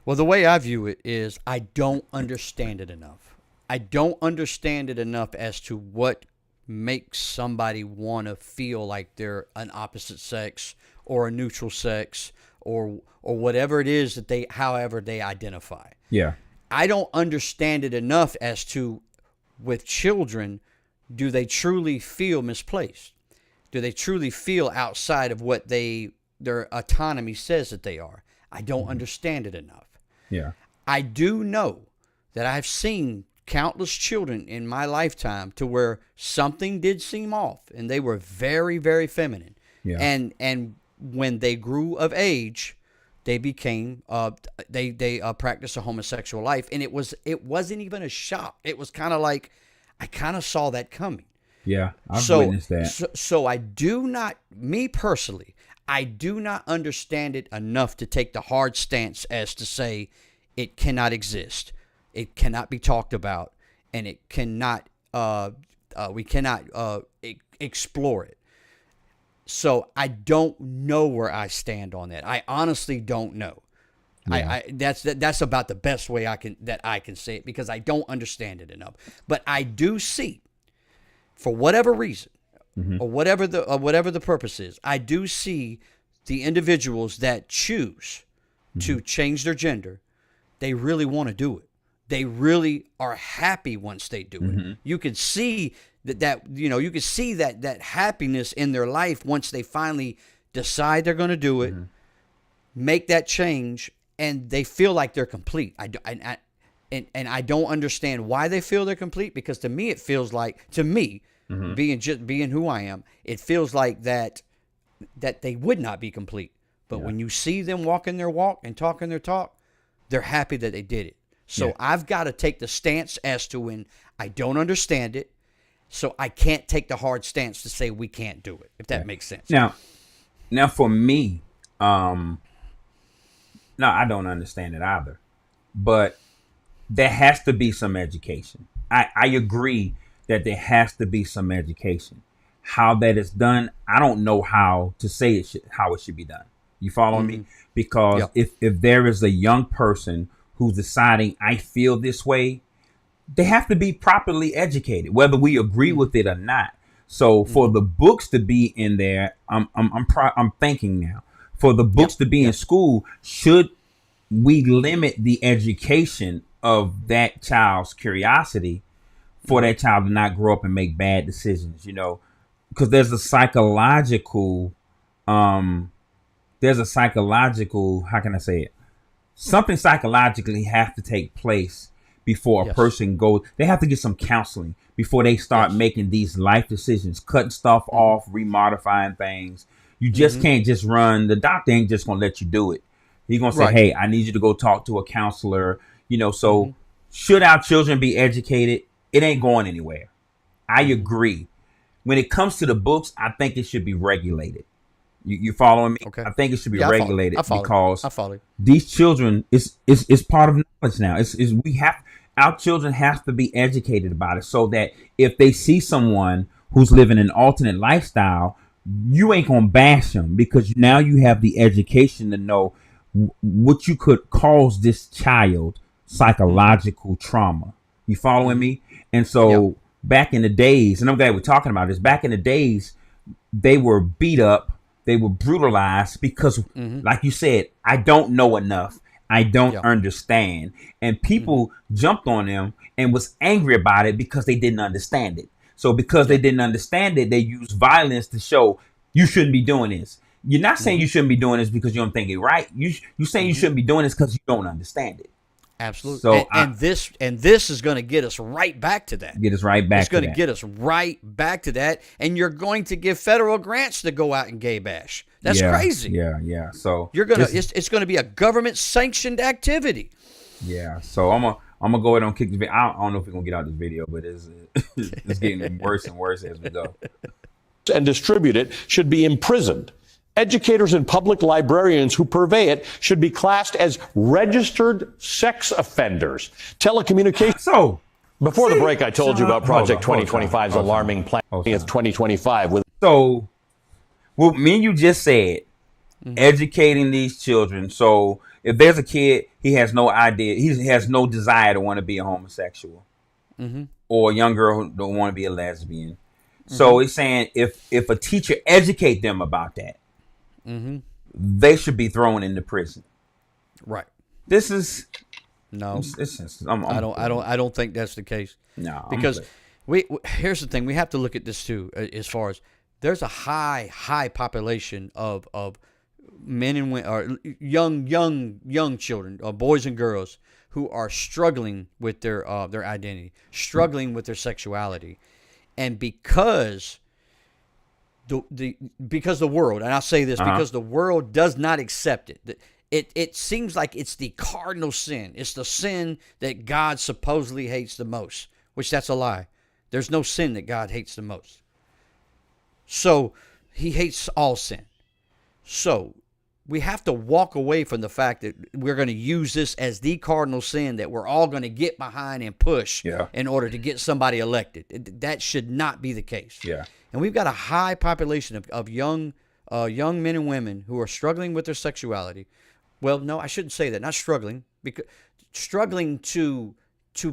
[SPEAKER 2] Well, the way I view it is I don't understand it enough. I don't understand it enough as to what makes somebody want to feel like they're an opposite sex or a neutral sex or whatever it is that however they identify.
[SPEAKER 1] Yeah.
[SPEAKER 2] I don't understand it enough as to, with children, do they truly feel misplaced? Do they truly feel outside of what their autonomy says that they are? I don't understand it enough.
[SPEAKER 1] Yeah.
[SPEAKER 2] I do know that I've seen countless children in my lifetime to where something did seem off and they were very, very feminine.
[SPEAKER 1] Yeah.
[SPEAKER 2] And when they grew of age, they became they practiced a homosexual life, and it wasn't even a shock. It was kind of like I kind of saw that coming.
[SPEAKER 1] Yeah, I've witnessed that.
[SPEAKER 2] So I do not, me personally, I do not understand it enough to take the hard stance as to say it cannot exist, it cannot be talked about, and it cannot we cannot explore it. So I don't know where I stand on that. I honestly don't know. Yeah. That's about the best way I can say it, because I don't understand it enough. But I do see, for whatever reason, or whatever the purpose is, I do see the individuals that choose to change their gender. They really want to do it. They really are happy once they do it. You can see you can see that happiness in their life once they finally decide they're going to do it, make that change, and they feel like they're complete. And I don't understand why they feel they're complete, because to me it feels like, being who I am, it feels like that they would not be complete. But when you see them walking their walk and talking their talk, they're happy that they did it. So I've got to take the stance as to when I don't understand it, so I can't take the hard stance to say we can't do it, if that makes sense.
[SPEAKER 1] Now for me, no, I don't understand it either. But there has to be some education. I agree that there has to be some education. How that is done, I don't know how to say how it should be done. You follow me? Because if there is a young person who's deciding, I feel this way, they have to be properly educated, whether we agree with it or not. So for the books to be in there, I'm thinking now, for the books to be in school, should we limit the education of that child's curiosity for that child to not grow up and make bad decisions? Because there's a psychological, how can I say it? Something psychologically has to take place before a person goes. They have to get some counseling before they start making these life decisions, cutting stuff off, remodifying things. You just can't just run. The doctor ain't just going to let you do it. He's going to say, hey, I need you to go talk to a counselor. So should our children be educated? It ain't going anywhere. I agree. When it comes to the books, I think it should be regulated. You following me? Okay. I think it should be regulated because these children is part of knowledge now. Our children have to be educated about it, so that if they see someone who's living an alternate lifestyle, you ain't gonna bash them, because now you have the education to know what you could cause this child psychological trauma. You following me? And so back in the days, and I'm glad we're talking about this, back in the days, they were beat up. They were brutalized because, like you said, I don't know enough. I don't understand. And people jumped on them and was angry about it because they didn't understand it. So because they didn't understand it, they used violence to show you shouldn't be doing this. You're not saying you shouldn't be doing this because you don't think it right. You're saying you shouldn't be doing this because you don't understand it.
[SPEAKER 2] Absolutely. So and this is going to get us right back to that.
[SPEAKER 1] It's going
[SPEAKER 2] to get us right back to that. And you're going to give federal grants to go out and gay bash. That's crazy.
[SPEAKER 1] Yeah. So
[SPEAKER 2] it's going to be a government sanctioned activity.
[SPEAKER 1] Yeah. So I'm gonna go ahead and kick the video. I don't know if we're gonna get out this video, but it's getting worse and worse as we go.
[SPEAKER 4] And distribute it should be imprisoned. Educators and public librarians who purvey it should be classed as registered sex offenders. Telecommunications.
[SPEAKER 1] So,
[SPEAKER 4] before the break, I told you about Project 2025's alarming plan. It's 2025.
[SPEAKER 1] So, what me and you just said, educating these children. So, if there's a kid, he has no idea, he has no desire to want to be a homosexual, or a young girl who don't want to be a lesbian. So, it's saying if a teacher educate them about that, they should be thrown into prison.
[SPEAKER 2] Right.
[SPEAKER 1] This is
[SPEAKER 2] no. I don't think that's the case.
[SPEAKER 1] No,
[SPEAKER 2] because here's the thing. We have to look at this too. As far as there's a high population of men and women, or young children, boys and girls, who are struggling with their identity, struggling with their sexuality, and because the world, and I'll say this, because the world does not accept it. it seems like it's the cardinal sin. It's the sin that God supposedly hates the most, which that's a lie. There's no sin that God hates the most. So he hates all sin. So we have to walk away from the fact that we're going to use this as the cardinal sin that we're all going to get behind and push in order to get somebody elected. That should not be the case.
[SPEAKER 1] Yeah.
[SPEAKER 2] And we've got a high population of young men and women who are struggling with their sexuality. Well, no, I shouldn't say that. Not struggling, because struggling to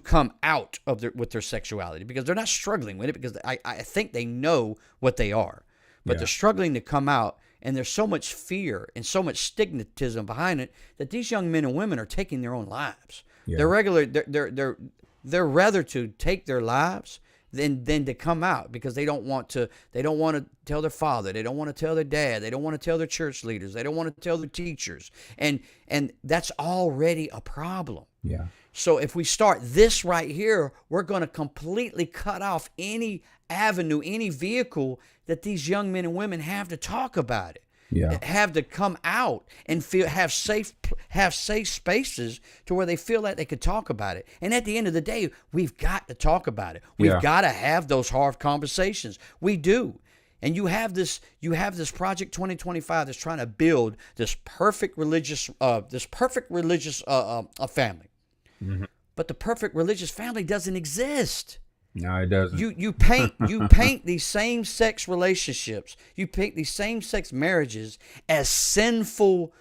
[SPEAKER 2] come out of with their sexuality, because they're not struggling with it, because I think they know what they are, but they're struggling to come out. And there's so much fear and so much stigmatism behind it that these young men and women are taking their own lives. Yeah. They're rather to take their lives than to come out, because they don't want to tell their father, they don't want to tell their dad, they don't want to tell their church leaders, they don't want to tell their teachers. And that's already a problem.
[SPEAKER 1] Yeah.
[SPEAKER 2] So if we start this right here, we're going to completely cut off any avenue, any vehicle that these young men and women have to talk about it, have to come out and have safe spaces to where they feel like they could talk about it. And at the end of the day, we've got to talk about it. We've got to have those hard conversations. We do. And you have this Project 2025 that's trying to build this perfect religious family. Mm-hmm. But the perfect religious family doesn't exist.
[SPEAKER 1] No, it doesn't.
[SPEAKER 2] You paint these same-sex relationships, you paint these same-sex marriages as sinful,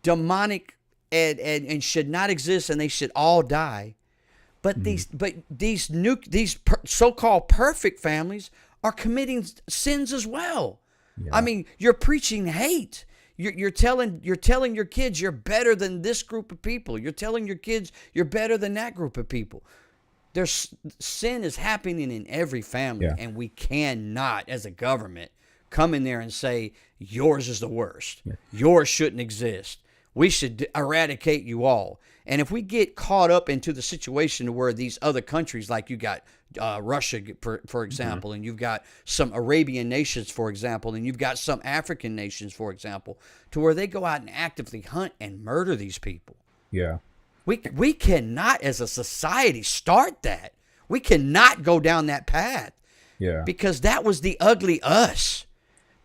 [SPEAKER 2] demonic, and should not exist, and they should all die. But these so-called perfect families are committing sins as well. Yeah. I mean, you're preaching hate. You're telling your kids you're better than this group of people. You're telling your kids you're better than that group of people. Sin is happening in every family, and we cannot, as a government, come in there and say yours is the worst. Yeah. Yours shouldn't exist. We should eradicate you all. And if we get caught up into the situation where these other countries, like you got Russia, for example, and you've got some Arabian nations, for example, and you've got some African nations, for example, to where they go out and actively hunt and murder these people.
[SPEAKER 1] Yeah.
[SPEAKER 2] We cannot, as a society, start that. We cannot go down that path. Yeah. Because that was the ugly us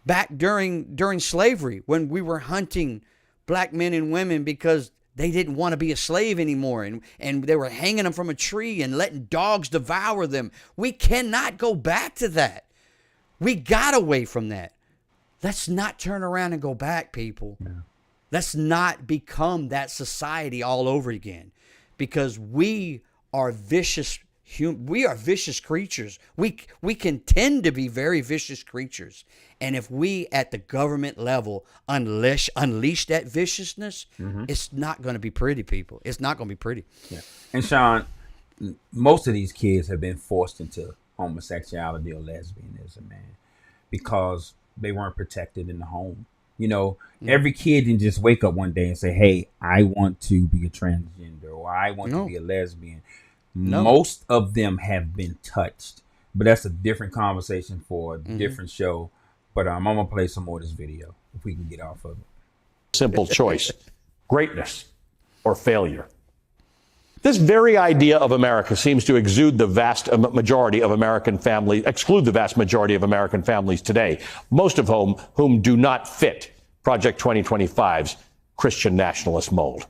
[SPEAKER 2] back during slavery, when we were hunting black men and women because they didn't want to be a slave anymore, and they were hanging them from a tree and letting dogs devour them. We cannot go back to that. We got away from that. Let's not turn around and go back, people. Yeah. Let's not become that society all over again, because we are vicious. We are vicious creatures. We can tend to be very vicious creatures. And if we at the government level unleash that viciousness, it's not going to be pretty, people. It's not going to be pretty.
[SPEAKER 1] Yeah. And Sean, most of these kids have been forced into homosexuality or lesbianism, man, because they weren't protected in the home. You know, every kid didn't just wake up one day and say, hey, I want to be a transgender, or I want to be a lesbian. No. Most of them have been touched, but that's a different conversation for a different show. But I'm going to play some more of this video if we can get off of it.
[SPEAKER 4] Simple choice: greatness or failure. This very idea of America seems to exclude the vast majority of American families today, most of whom do not fit Project 2025's Christian nationalist mold.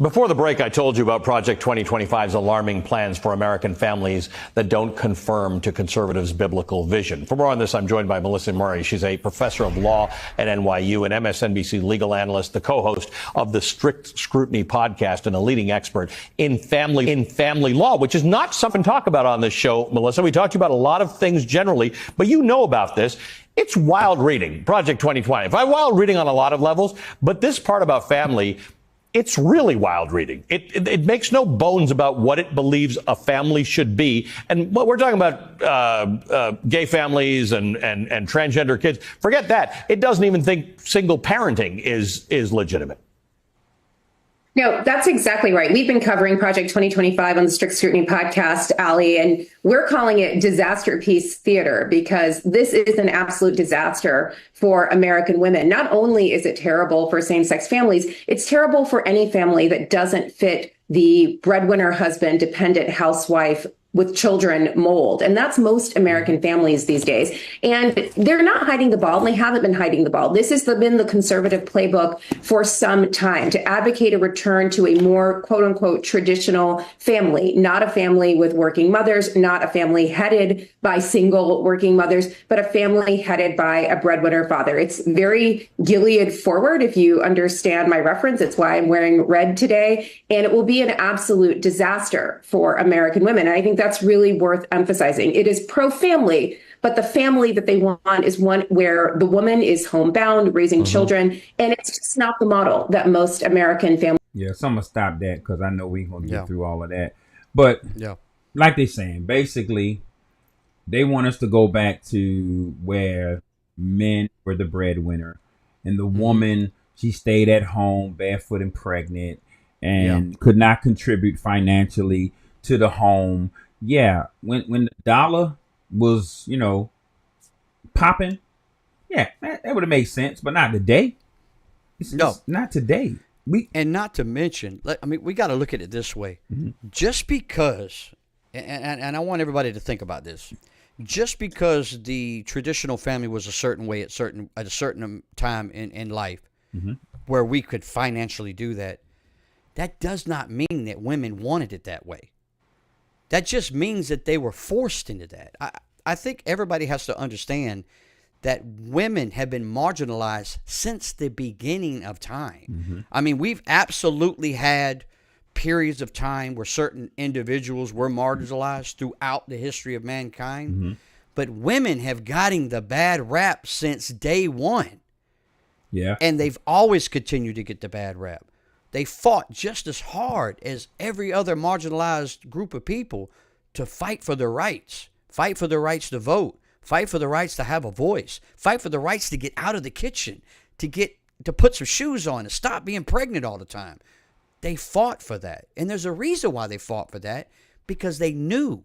[SPEAKER 4] Before the break, I told you about Project 2025's alarming plans for American families that don't conform to conservatives' biblical vision. For more on this, I'm joined by Melissa Murray. She's a professor of law at NYU, an MSNBC legal analyst, the co-host of the Strict Scrutiny podcast, and a leading expert in family law, which is not something to talk about on this show, Melissa. We talked to you about a lot of things generally, but you know about this. It's wild reading, Project 2025. Wild reading on a lot of levels, but this part about family, it's really wild reading. It makes no bones about what it believes a family should be. And what we're talking about, gay families and transgender kids, forget that. It doesn't even think single parenting is legitimate.
[SPEAKER 5] No, that's exactly right. We've been covering Project 2025 on the Strict Scrutiny podcast, Ali, and we're calling it disaster piece theater because this is an absolute disaster for American women. Not only is it terrible for same-sex families, it's terrible for any family that doesn't fit the breadwinner husband, dependent housewife with children mold. And that's most American families these days. And they're not hiding the ball, and they haven't been hiding the ball. This has been the conservative playbook for some time to advocate a return to a more quote unquote traditional family, not a family with working mothers, not a family headed by single working mothers, but a family headed by a breadwinner father. It's very Gilead forward, if you understand my reference. It's why I'm wearing red today. And it will be an absolute disaster for American women. And I think that's really worth emphasizing. It is pro-family, but the family that they want is one where the woman is homebound, raising children, and it's just not the model that most American families.
[SPEAKER 1] Yeah, so I'm gonna stop that because I know we're gonna get through all of that. But like they're saying, basically, they want us to go back to where men were the breadwinner, and the woman, she stayed at home barefoot and pregnant, and could not contribute financially to the home. Yeah, when the dollar was, popping, that would have made sense, but not today. It's not today.
[SPEAKER 2] And not to mention, we got to look at it this way. Just because, and I want everybody to think about this, just because the traditional family was a certain way at a certain time in life, where we could financially do that, that does not mean that women wanted it that way. That just means that they were forced into that. I think everybody has to understand that women have been marginalized since the beginning of time. I mean, we've absolutely had periods of time where certain individuals were marginalized throughout the history of mankind. But women have gotten the bad rap since day one.
[SPEAKER 1] Yeah.
[SPEAKER 2] And they've always continued to get the bad rap. They fought just as hard as every other marginalized group of people to fight for their rights, fight for their rights to vote, fight for the rights to have a voice, fight for the rights to get out of the kitchen, to put some shoes on and stop being pregnant all the time. They fought for that. And there's a reason why they fought for that, because they knew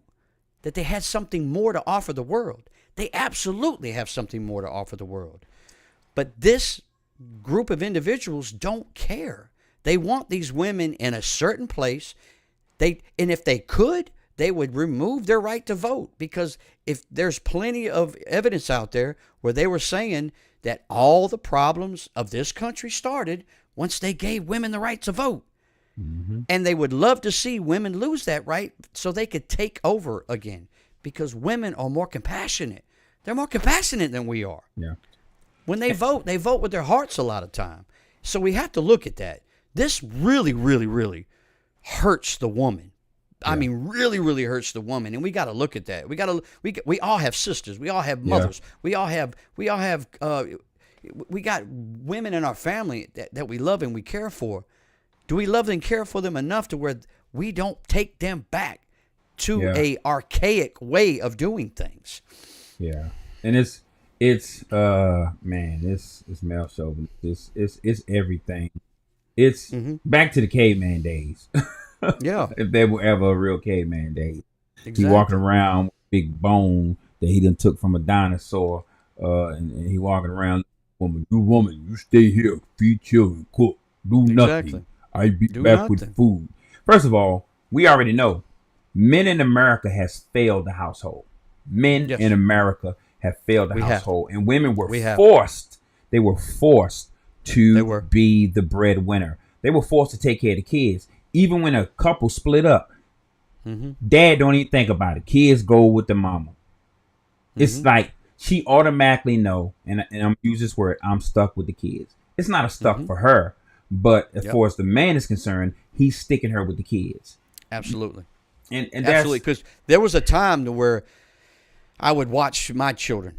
[SPEAKER 2] that they had something more to offer the world. They absolutely have something more to offer the world. But this group of individuals don't care. They want these women in a certain place. And if they could, they would remove their right to vote, because if there's plenty of evidence out there where they were saying that all the problems of this country started once they gave women the right to vote. And they would love to see women lose that right so they could take over again, because women are more compassionate. They're more compassionate than we are.
[SPEAKER 1] Yeah.
[SPEAKER 2] When they vote with their hearts a lot of time. So we have to look at that. This really, really, really hurts the woman. I mean, really, really hurts the woman, and we got to look at that. We all have sisters. We all have mothers. We got women in our family that we love and we care for. Do we love and care for them enough to where we don't take them back to a archaic way of doing things?
[SPEAKER 1] Yeah, and it's male chauvinist. It's everything. It's back to the caveman days. If there were ever a real caveman days. Exactly. He walking around with a big bone that he done took from a dinosaur, and he walking around, woman, you stay here, feed children, cook, do nothing. I be back with food. First of all, we already know men in America has failed the household. Men in America have failed the household, and women were forced. They were forced to be the breadwinner. They were forced to take care of the kids. Even when a couple split up, dad don't even think about it. Kids go with the mama. It's like she automatically know, and I'm gonna use this word, I'm stuck with the kids. It's not a stuck for her, but as far as the man is concerned, he's sticking her with the kids.
[SPEAKER 2] Absolutely.
[SPEAKER 1] And
[SPEAKER 2] absolutely, because there was a time where I would watch my children,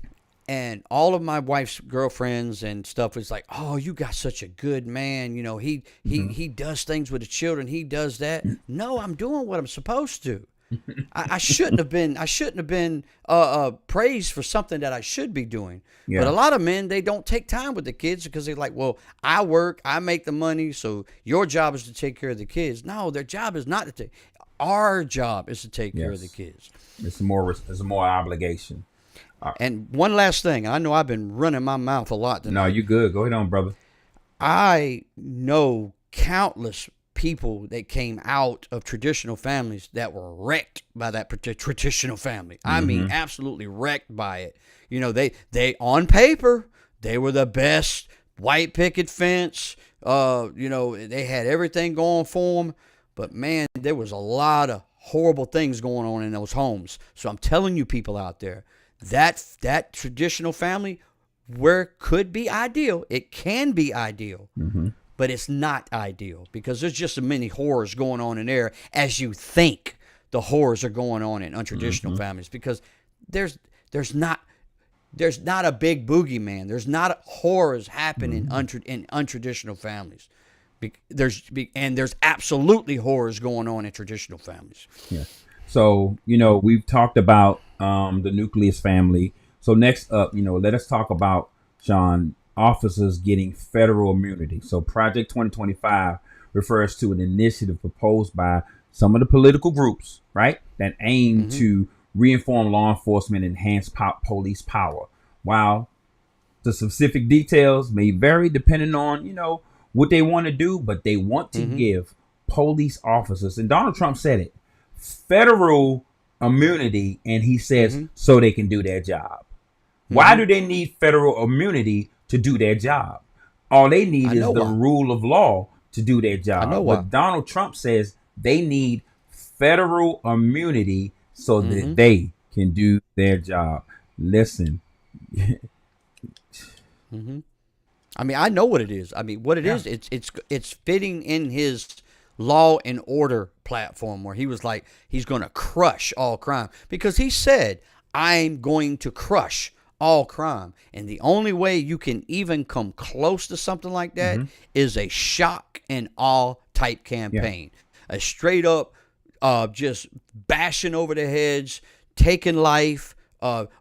[SPEAKER 2] and all of my wife's girlfriends and stuff was like, "Oh, you got such a good man. He does things with the children. He does that." No, I'm doing what I'm supposed to. I shouldn't have been. I shouldn't have been praised for something that I should be doing.
[SPEAKER 1] Yeah.
[SPEAKER 2] But a lot of men, they don't take time with the kids because they're like, well, I work, I make the money, so your job is to take care of the kids. No, their job is not to take. Our job is to take care of the kids.
[SPEAKER 1] It's more obligation.
[SPEAKER 2] And one last thing, I know I've been running my mouth a lot tonight.
[SPEAKER 1] No, you good. Go ahead on, brother.
[SPEAKER 2] I know countless people that came out of traditional families that were wrecked by that traditional family. I mean, absolutely wrecked by it. You know, they on paper, they were the best white picket fence. You know, they had everything going for them. But man, there was a lot of horrible things going on in those homes. So I'm telling you, people out there, that traditional family, where could be ideal, it can be ideal, but it's not ideal because there's just so many horrors going on in there as you think the horrors are going on in untraditional families, because there's not a big boogeyman. There's not horrors happening in untraditional families. There's absolutely horrors going on in traditional families.
[SPEAKER 1] Yeah. So, you know, we've talked about the nucleus family. So next up, you know, let us talk about, Sean, officers getting federal immunity. So Project 2025 refers to an initiative proposed by some of the political groups, right, that aim to reinform law enforcement and enhance police power. While the specific details may vary depending on, you know, what they want to do, but they want to give police officers, and Donald Trump said it, federal immunity, and he says so they can do their job. Why do they need federal immunity to do their job? All they need is the rule of law to do their job. But Donald Trump says they need federal immunity so that they can do their job. Listen.
[SPEAKER 2] I mean, I know what it is. I mean, what it is, it's fitting in his law and order platform where he was like, he's going to crush all crime, because he said, I'm going to crush all crime. And the only way you can even come close to something like that is a shock and awe type campaign. A straight up just bashing over the heads, taking life,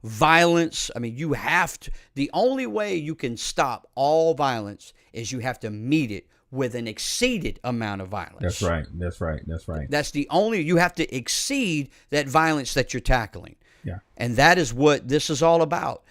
[SPEAKER 2] violence. I mean, you have to, the only way you can stop all violence is you have to meet it with an exceeded amount of violence.
[SPEAKER 1] That's right.
[SPEAKER 2] That's the only, you have to exceed that violence that you're tackling.
[SPEAKER 1] Yeah.
[SPEAKER 2] And that is what this is all about.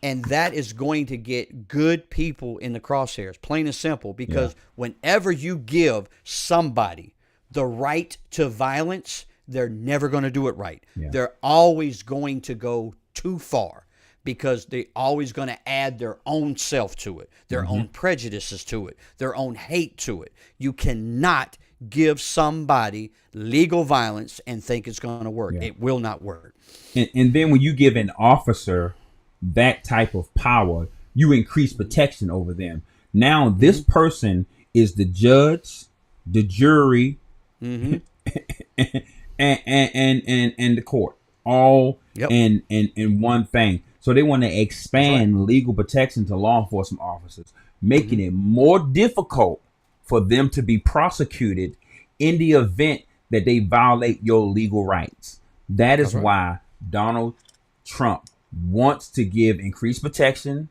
[SPEAKER 2] And that is going to get good people in the crosshairs, plain and simple, because whenever you give somebody the right to violence, they're never going to do it right. Yeah. They're always going to go too far because they're always going to add their own self to it, their own prejudices to it, their own hate to it. You cannot give somebody legal violence and think it's going to work. It will not work.
[SPEAKER 1] And then when you give an officer that type of power, you increase protection over them. Now this person is the judge, the jury, and the court, all in one thing. So they want to expand legal protection to law enforcement officers, making it more difficult for them to be prosecuted in the event that they violate your legal rights. That is why Donald Trump wants to give increased protection,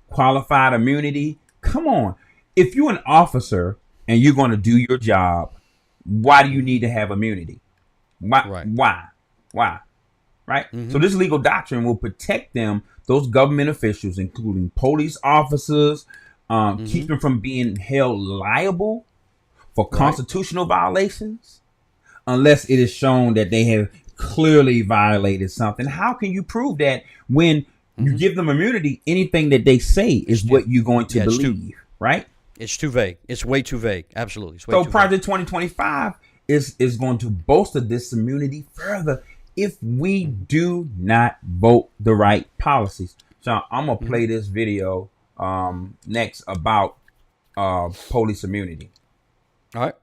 [SPEAKER 1] qualified immunity. Come on. If you're an officer and you're going to do your job, why do you need to have immunity? Why? Right? So this legal doctrine will protect them, those government officials, including police officers, keep them from being held liable for constitutional violations, unless it is shown that they have clearly violated something. How can you prove that when you give them immunity? Anything that they say is what you're going to believe, right?
[SPEAKER 2] It's too vague. It's way too vague. Absolutely.
[SPEAKER 1] So Project 2025 is going to bolster this immunity further if we do not vote the right policies. So I'm going to play this video next about police immunity.
[SPEAKER 2] All right.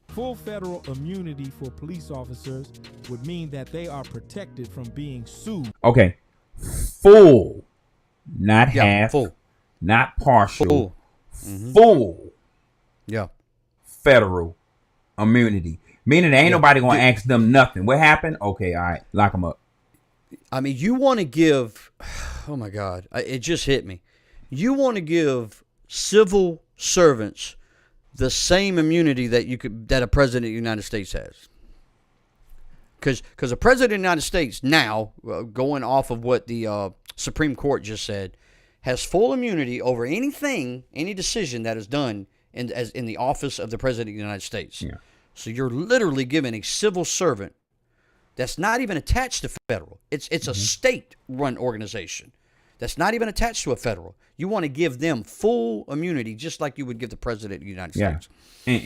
[SPEAKER 6] Full federal immunity for police officers would mean that they are protected from being sued.
[SPEAKER 1] Okay. Full, not half,
[SPEAKER 2] full,
[SPEAKER 1] not partial, full
[SPEAKER 2] federal
[SPEAKER 1] immunity, Meaning there ain't
[SPEAKER 2] Yeah.
[SPEAKER 1] nobody gonna ask them nothing. What happened? Okay, all right, lock them up.
[SPEAKER 2] I mean, you want to give, oh my God, it just hit me. You want to give civil servants the same immunity that a president of the United States has. Because a president of the United States now, going off of what the Supreme Court just said, has full immunity over any decision that is done in the office of the president of the United States.
[SPEAKER 1] Yeah.
[SPEAKER 2] So you're literally giving a civil servant that's not even attached to federal. It's a state-run organization that's not even attached to a federal. You want to give them full immunity, just like you would give the president of the United States.
[SPEAKER 1] And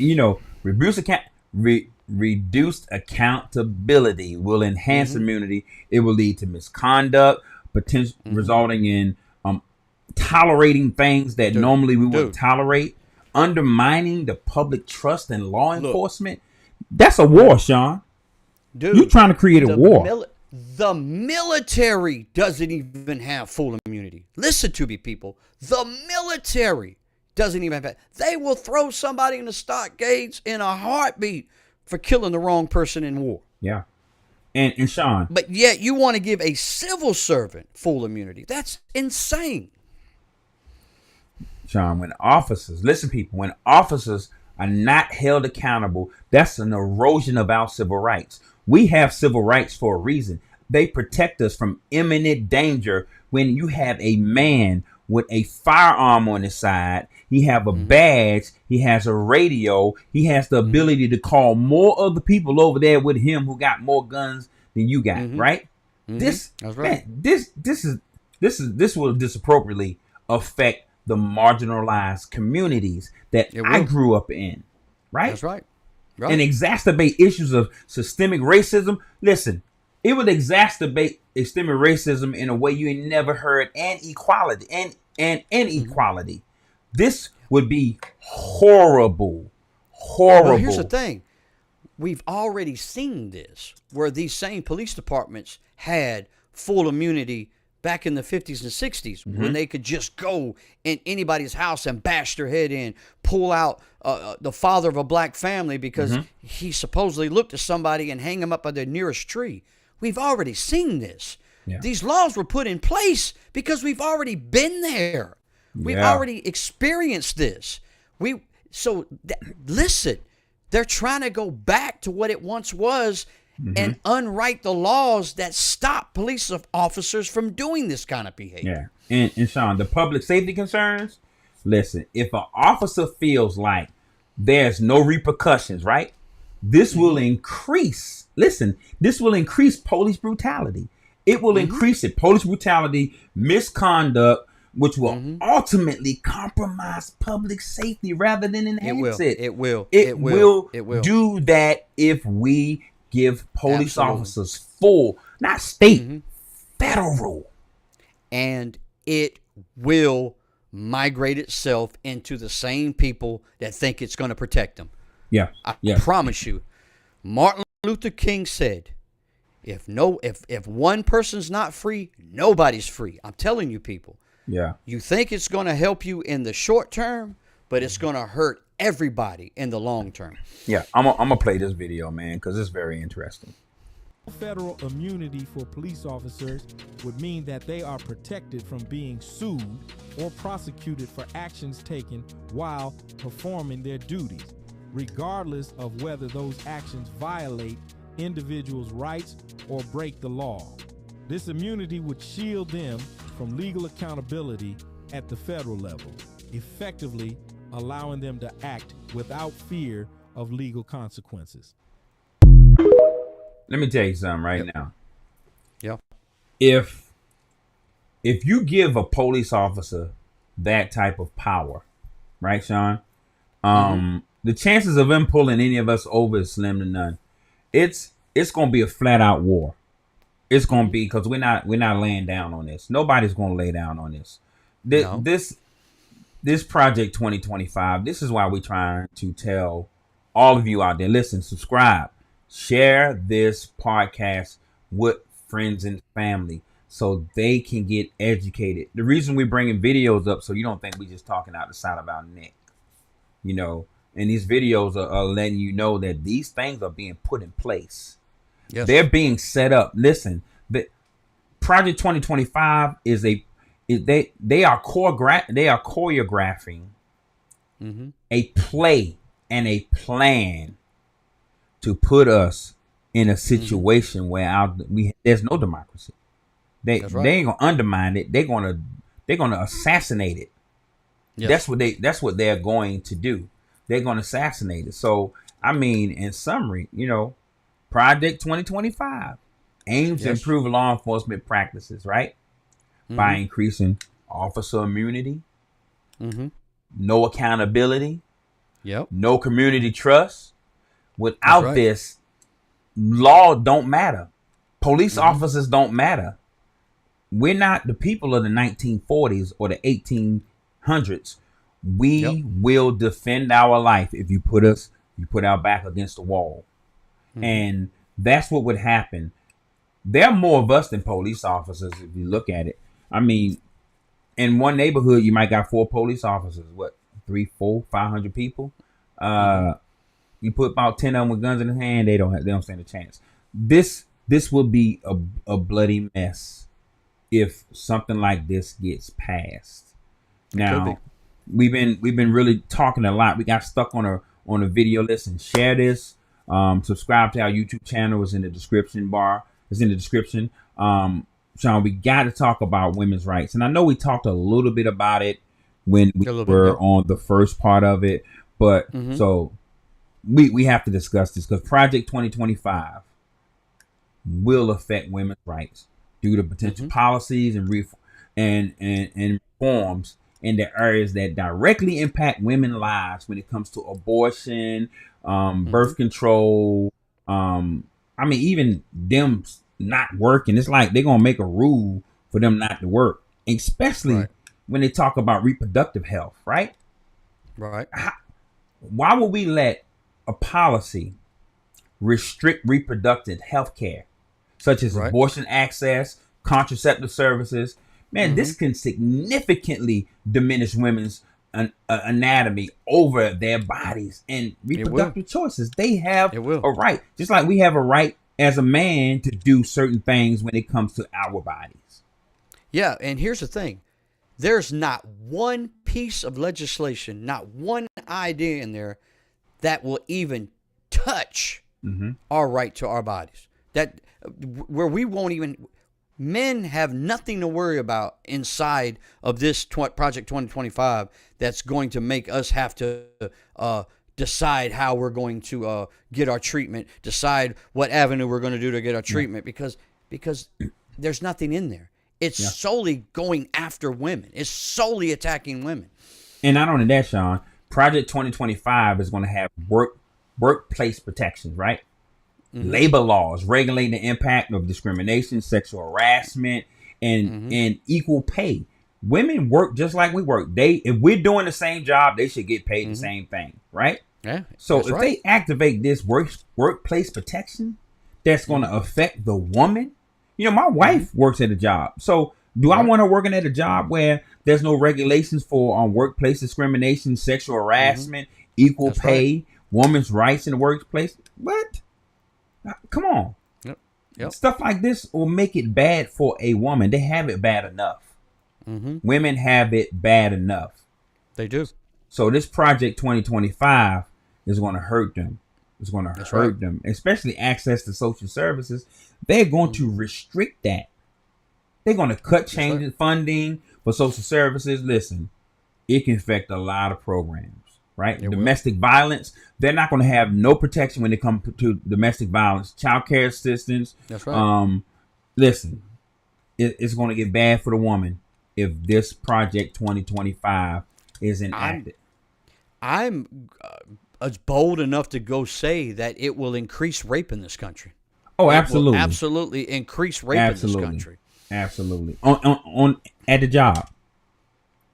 [SPEAKER 1] reduced accountability will enhance immunity. It will lead to misconduct, potential resulting in tolerating things that normally we wouldn't tolerate, undermining the public trust in law enforcement. That's a war, Sean.
[SPEAKER 2] Dude,
[SPEAKER 1] you trying to create a war.
[SPEAKER 2] The military doesn't even have full immunity. Listen to me, people. The military doesn't even have that. They will throw somebody in the stockades in a heartbeat for killing the wrong person in war.
[SPEAKER 1] Yeah. And Sean.
[SPEAKER 2] But yet you want to give a civil servant full immunity. That's insane.
[SPEAKER 1] Sean, when officers are not held accountable, that's an erosion of our civil rights. We have civil rights for a reason. They protect us from imminent danger. When you have a man with a firearm on his side, he have a badge, he has a radio, he has the ability to call more of the people over there with him who got more guns than you got, right? That's right. Man, this will disappropriately affect the marginalized communities that I grew up in, right?
[SPEAKER 2] That's right.
[SPEAKER 1] And exacerbate issues of systemic racism. Listen, it would exacerbate systemic racism in a way you ain't never heard, and equality and inequality. This would be horrible.
[SPEAKER 2] Well, here's the thing. We've already seen this, where these same police departments had full immunity back in the 50s and 60s, when they could just go in anybody's house and bash their head in, pull out the father of a black family because he supposedly looked at somebody and hang him up on the nearest tree. We've already seen this. Yeah. These laws were put in place because we've already been there. We've already experienced this. Listen, they're trying to go back to what it once was and unwrite the laws that stop police officers from doing this kind of behavior.
[SPEAKER 1] Yeah. And Sean, the public safety concerns, listen, if an officer feels like there's no repercussions, right? This will increase, this will increase police brutality. It will increase it. Police brutality, misconduct, which will ultimately compromise public safety rather than enhance it.
[SPEAKER 2] It will
[SPEAKER 1] do that if we give police officers full, not state, federal.
[SPEAKER 2] And it will migrate itself into the same people that think it's going to protect them.
[SPEAKER 1] Yeah.
[SPEAKER 2] I promise you. Martin Luther King said, if one person's not free, nobody's free. I'm telling you, people.
[SPEAKER 1] Yeah.
[SPEAKER 2] You think it's going to help you in the short term, but it's going to hurt everybody in the long term.
[SPEAKER 1] Yeah, I'm gonna play this video, man, because it's very interesting.
[SPEAKER 6] Federal immunity for police officers would mean that they are protected from being sued or prosecuted for actions taken while performing their duties, regardless of whether those actions violate individuals' rights or break the law. This immunity would shield them from legal accountability at the federal level, effectively allowing them to act without fear of legal consequences.
[SPEAKER 1] Let me tell you something now.
[SPEAKER 2] Yeah.
[SPEAKER 1] If you give a police officer that type of power, right, Sean? The chances of him pulling any of us over is slim to none. It's gonna be a flat out war. It's gonna be, because we're not laying down on this. Nobody's gonna lay down on this. This Project 2025, this is why we're trying to tell all of you out there, listen, subscribe, share this podcast with friends and family so they can get educated. The reason we're bringing videos up, so you don't think we're just talking out the side of our neck. and these videos are letting you know that these things are being put in place.
[SPEAKER 2] Yes.
[SPEAKER 1] They're being set up. Listen, the Project 2025 they are choreographing a play and a plan to put us in a situation where there's no democracy. They ain't gonna undermine it. They're gonna assassinate it.
[SPEAKER 2] Yes.
[SPEAKER 1] That's what they're going to do. They're gonna assassinate it. So I mean, in summary, Project 2025 aims to improve law enforcement practices, right? By increasing officer immunity, no accountability, no community trust. Without this, law don't matter. Police officers don't matter. We're not the people of the 1940s or the 1800s. We will defend our life if you put our back against the wall. And that's what would happen. There are more of us than police officers if you look at it. I mean, in one neighborhood, you might got 4 police officers. What, 3, 4, 500 people? You put about 10 of them with guns in their hand, they don't stand a chance. This will be a bloody mess if something like this gets passed. Now, we've been really talking a lot. We got stuck on a video. Listen, share this. Subscribe to our YouTube channel. It's in the description bar. It's in the description. Sean, we got to talk about women's rights. And I know we talked a little bit about it when we were on the first part of it. But so we have to discuss this because Project 2025 will affect women's rights due to potential policies and reforms in the areas that directly impact women's lives when it comes to abortion, birth control. I mean, even them not working. It's like they're going to make a rule for them not to work, especially when they talk about reproductive health, right?
[SPEAKER 2] Right.
[SPEAKER 1] Why would we let a policy restrict reproductive health care, such as abortion access, contraceptive services? Man, this can significantly diminish women's anatomy over their bodies and reproductive choices. They have a right, just like we have a right as a man to do certain things when it comes to our bodies.
[SPEAKER 2] Yeah, and here's the thing. There's not one piece of legislation, not one idea in there that will even touch our right to our bodies. That where we won't even, men have nothing to worry about inside of this Project 2025 that's going to make us have to decide how we're going to get our treatment, decide what avenue we're going to do to get our treatment, because there's nothing in there. It's solely going after women. It's solely attacking women.
[SPEAKER 1] And not only that, Sean, Project 2025 is going to have workplace protections, right? Labor laws regulating the impact of discrimination, sexual harassment, and equal pay. Women work just like we work. If we're doing the same job, they should get paid the same thing, right?
[SPEAKER 2] Yeah.
[SPEAKER 1] So if they activate this workplace protection, that's going to affect the woman. You know, my wife works at a job. So do I want her working at a job where there's no regulations for workplace discrimination, sexual harassment, equal pay, women's rights in the workplace? What? Come on. Yep. Stuff like this will make it bad for a woman. They have it bad enough. Women have it bad enough.
[SPEAKER 2] They do.
[SPEAKER 1] So this Project 2025 is going to hurt them. It's going to hurt them, especially access to social services. They're going to restrict that. They're going to cut change funding for social services. Listen, it can affect a lot of programs, right? Domestic violence, they're not going to have no protection when it comes to domestic violence. Child care assistance.
[SPEAKER 2] That's right.
[SPEAKER 1] Listen, it's going to get bad for the woman if this Project 2025 is enacted.
[SPEAKER 2] I'm bold enough to go say that it will increase rape in this country.
[SPEAKER 1] Oh, absolutely.
[SPEAKER 2] Absolutely increase rape in this country.
[SPEAKER 1] Absolutely. On at the job.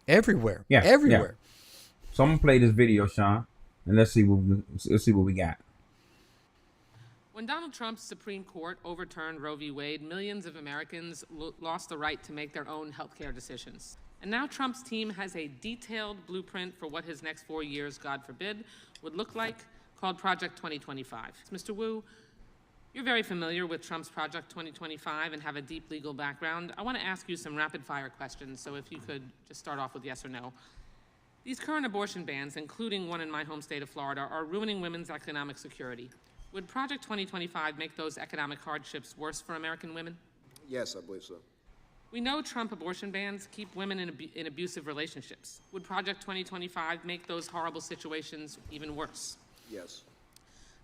[SPEAKER 2] Everywhere.
[SPEAKER 1] Yeah.
[SPEAKER 2] Everywhere.
[SPEAKER 1] Yeah. So I'm gonna play this video, Sean, and let's see what we got.
[SPEAKER 7] When Donald Trump's Supreme Court overturned Roe v. Wade, millions of Americans lost the right to make their own healthcare decisions. And now Trump's team has a detailed blueprint for what his next 4 years, God forbid, would look like, called Project 2025. Mr. Wu, you're very familiar with Trump's Project 2025 and have a deep legal background. I want to ask you some rapid-fire questions, so if you could just start off with yes or no. These current abortion bans, including one in my home state of Florida, are ruining women's economic security. Would Project 2025 make those economic hardships worse for American women?
[SPEAKER 8] Yes, I believe so.
[SPEAKER 7] We know Trump abortion bans keep women in abusive relationships. Would Project 2025 make those horrible situations even worse?
[SPEAKER 8] Yes.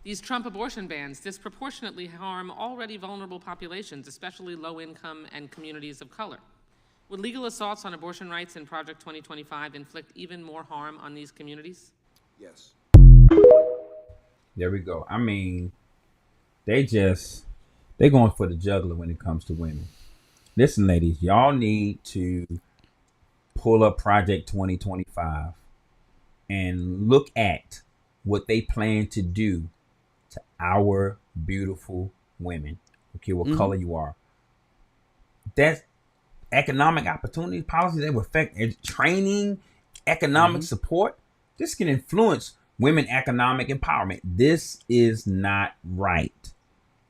[SPEAKER 7] These Trump abortion bans disproportionately harm already vulnerable populations, especially low-income and communities of color. Would legal assaults on abortion rights in Project 2025 inflict even more harm on these communities?
[SPEAKER 8] Yes.
[SPEAKER 1] There we go. I mean, they're going for the juggler when it comes to women. Listen, ladies, y'all need to pull up Project 2025 and look at what they plan to do to our beautiful women. Okay, what color you are. That's economic opportunity policies that will affect training, economic support. This can influence women economic empowerment. This is not right.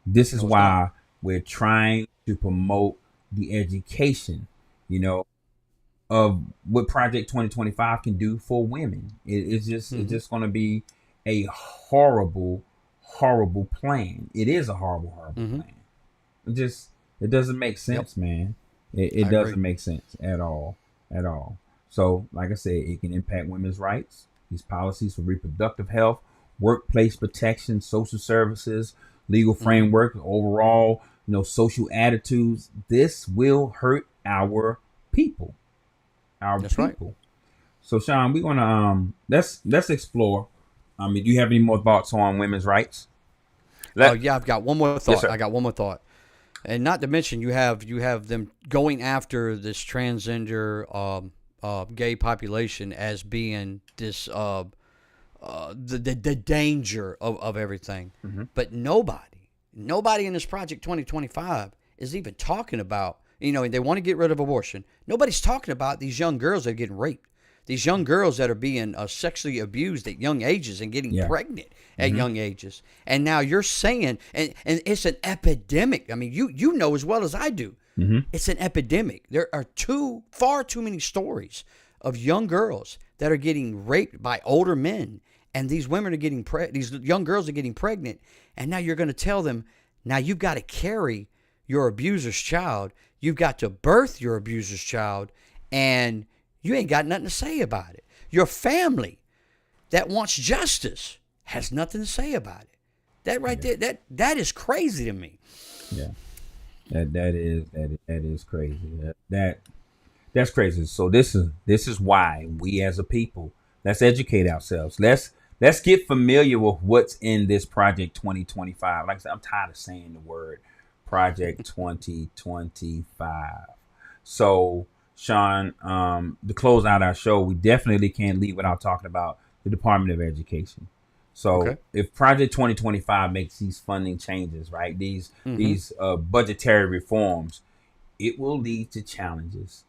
[SPEAKER 1] This is why we're trying to promote the education, of what Project 2025 can do for women. It's just going to be a horrible plan. It is a horrible plan. It doesn't make sense, man. It doesn't make sense at all. So, like I said, it can impact women's rights. These policies for reproductive health, workplace protection, social services, legal framework, overall, social attitudes. This will hurt our people.
[SPEAKER 2] That's right.
[SPEAKER 1] So, Sean, we're gonna let's explore. Do you have any more thoughts on women's rights?
[SPEAKER 2] I've got one more thought.
[SPEAKER 1] Yes, sir.
[SPEAKER 2] I got one more thought, and not to mention you have them going after this transgender gay population as being this the danger of everything. But nobody in this Project 2025 is even talking about, they want to get rid of abortion. Nobody's talking about these young girls that are getting raped. These young girls that are being sexually abused at young ages and getting pregnant at young ages. And now you're saying, and it's an epidemic. I mean, you know as well as I do. It's an epidemic. There are far too many stories of young girls that are getting raped by older men. And these women are getting these young girls are getting pregnant. And now you're going to tell them, now you've got to carry your abuser's child. You've got to birth your abuser's child. And you ain't got nothing to say about it. Your family that wants justice has nothing to say about it. That right there, that is crazy to me.
[SPEAKER 1] Yeah. That is crazy. That's crazy. So this is why we as a people, let's educate ourselves. Let's get familiar with what's in this Project 2025. Like I said, I'm tired of saying the word Project 2025. So, Sean, to close out our show, we definitely can't leave without talking about the Department of Education. So if Project 2025 makes these funding changes, right, these budgetary reforms, it will lead to changes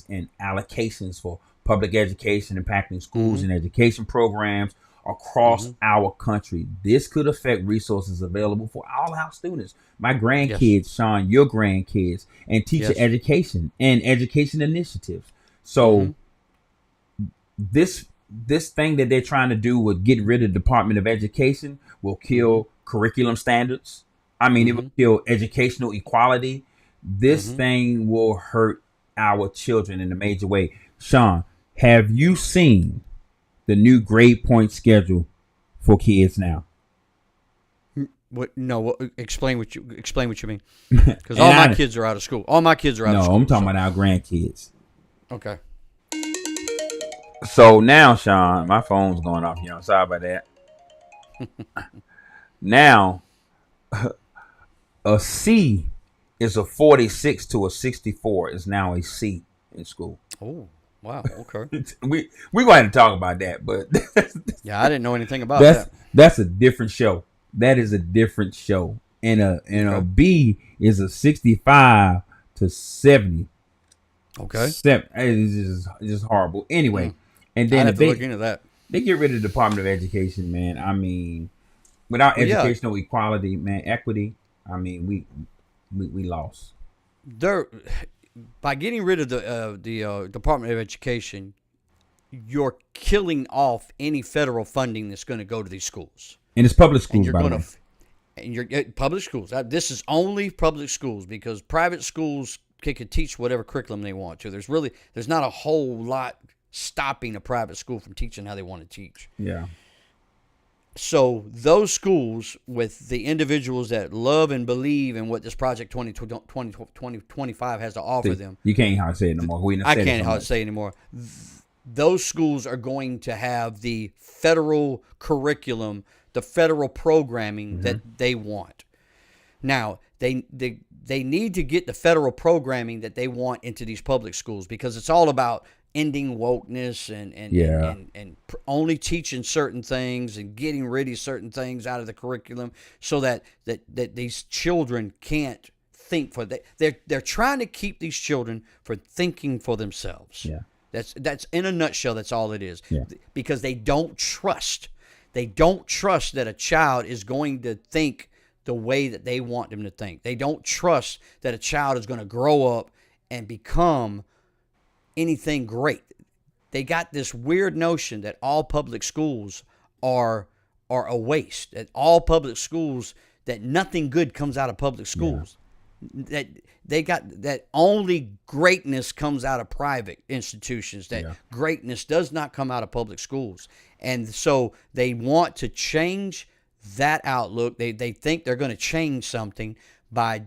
[SPEAKER 1] in allocations for public education, impacting schools and education programs across our country. This could affect resources available for all our students, my grandkids, Sean, your grandkids, and teacher education and education initiatives. So this thing that they're trying to do with get rid of the Department of Education will kill curriculum standards. I mean, it will kill educational equality. This thing will hurt our children in a major way. Sean, have you seen the new grade point schedule for kids now?
[SPEAKER 2] What? No. Explain what you mean. Because all my kids are out of school. All my kids are out of school.
[SPEAKER 1] No, I'm talking about our grandkids.
[SPEAKER 2] Okay.
[SPEAKER 1] So now, Sean, my phone's going off. Sorry about that. Now, a C is a 46 to a 64 is now a C in school.
[SPEAKER 2] Oh, wow. Okay.
[SPEAKER 1] We're going to talk about that, but
[SPEAKER 2] yeah, I didn't know anything about that.
[SPEAKER 1] That's a different show. That is a different show. And a B is a 65 to 70.
[SPEAKER 2] Okay.
[SPEAKER 1] It's just horrible. Anyway, and
[SPEAKER 2] I'd
[SPEAKER 1] then
[SPEAKER 2] have
[SPEAKER 1] if
[SPEAKER 2] to look into that.
[SPEAKER 1] they get rid of the Department of Education, man. I mean, without educational equality, man, equity. I mean, we lost.
[SPEAKER 2] By getting rid of the Department of Education, you're killing off any federal funding that's going to go to these schools.
[SPEAKER 1] And it's public schools,
[SPEAKER 2] And you're
[SPEAKER 1] by the
[SPEAKER 2] going
[SPEAKER 1] way.
[SPEAKER 2] to, and you're public schools. This is only public schools because private schools can teach whatever curriculum they want to. There's not a whole lot stopping a private school from teaching how they want to teach.
[SPEAKER 1] Yeah.
[SPEAKER 2] So those schools with the individuals that love and believe in what this Project 2025 has to offer them.
[SPEAKER 1] You can't hardly say it no more.
[SPEAKER 2] I can't hardly say it anymore. Those schools are going to have the federal curriculum, the federal programming that they want. Now, they need to get the federal programming that they want into these public schools because it's all about ending wokeness and only teaching certain things and getting rid of certain things out of the curriculum so that these children can't think for that. They're trying to keep these children from thinking for themselves.
[SPEAKER 1] Yeah.
[SPEAKER 2] That's in a nutshell. That's all it is.
[SPEAKER 1] Yeah.
[SPEAKER 2] Because they don't trust. They don't trust that a child is going to think the way that they want them to think. They don't trust that a child is going to grow up and become anything great. They got this weird notion that all public schools are a waste. That all public schools, that nothing good comes out of public schools. Yeah. That they got that only greatness comes out of private institutions. That greatness does not come out of public schools. And so they want to change that outlook. They think they're going to change something by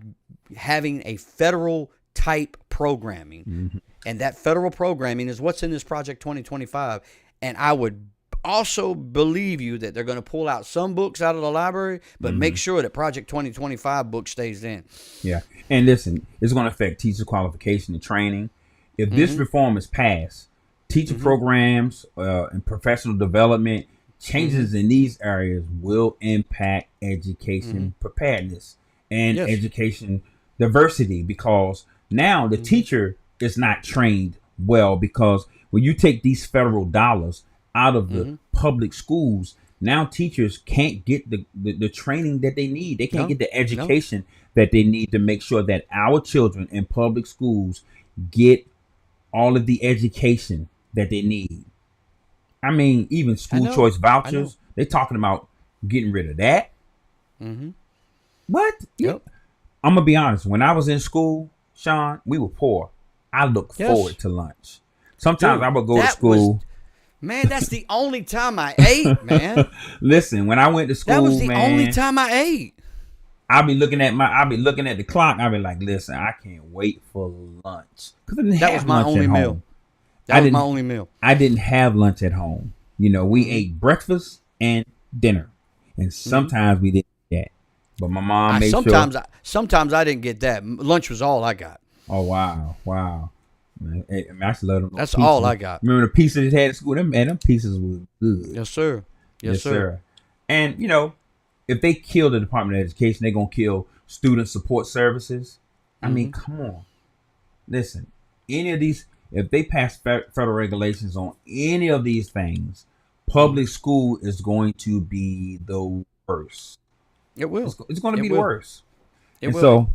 [SPEAKER 2] having a federal type programming. Mm-hmm. And that federal programming is what's in this Project 2025. And I would also believe you that they're going to pull out some books out of the library, but make sure that Project 2025 book stays in.
[SPEAKER 1] Yeah. And listen, it's going to affect teacher qualification and training. If this reform is passed, teacher programs and professional development changes in these areas will impact education preparedness and education diversity, because now the teacher is not trained well, because when you take these federal dollars out of the public schools, now teachers can't get the training that they need. They can't get the education that they need to make sure that our children in public schools get all of the education that they need. I mean, even school choice vouchers, they're talking about getting rid of that. What?
[SPEAKER 2] Yep.
[SPEAKER 1] I'm going to be honest. When I was in school, Sean, we were poor. I look forward to lunch. Sometimes I would go to school.
[SPEAKER 2] Man, that's the only time I ate, man.
[SPEAKER 1] Listen, when I went to school,
[SPEAKER 2] that was the only time I ate.
[SPEAKER 1] I'll be looking at the clock. I'll be like, listen, I can't wait for lunch.
[SPEAKER 2] That was my only meal. That was my only meal.
[SPEAKER 1] I didn't have lunch at home. You know, we ate breakfast and dinner. And sometimes we didn't get that. But my mom made sure.
[SPEAKER 2] Sometimes I didn't get that. Lunch was all I got.
[SPEAKER 1] Oh, wow. Man, I used to love them.
[SPEAKER 2] That's all I got.
[SPEAKER 1] Remember the pieces they had at school? Them pieces were good.
[SPEAKER 2] Yes, sir. Yes, sir.
[SPEAKER 1] And, you know, if they kill the Department of Education, they're going to kill student support services. I mean, come on. Listen, any of these, if they pass federal regulations on any of these things, public school is going to be the worst.
[SPEAKER 2] It will.
[SPEAKER 1] It's going to be the worst.
[SPEAKER 2] It will.
[SPEAKER 1] So,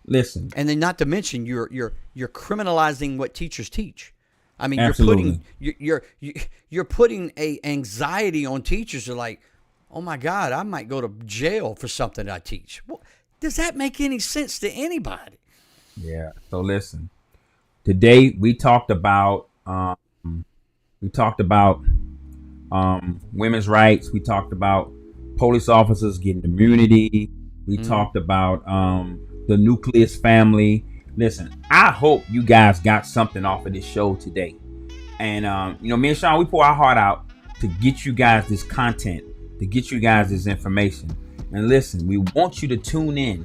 [SPEAKER 1] listen.
[SPEAKER 2] And then, not to mention, you're criminalizing what teachers teach. I mean,
[SPEAKER 1] Absolutely.
[SPEAKER 2] you're putting a anxiety on teachers. They're like, oh my God, I might go to jail for something I teach. Well, does that make any sense to anybody?
[SPEAKER 1] Yeah. So listen, today we talked about women's rights. We talked about police officers getting immunity. We talked about the nucleus family. Listen, I hope you guys got something off of this show today. And you know, me and Sean, we pour our heart out to get you guys this content, to get you guys this information. And listen, we want you to tune in.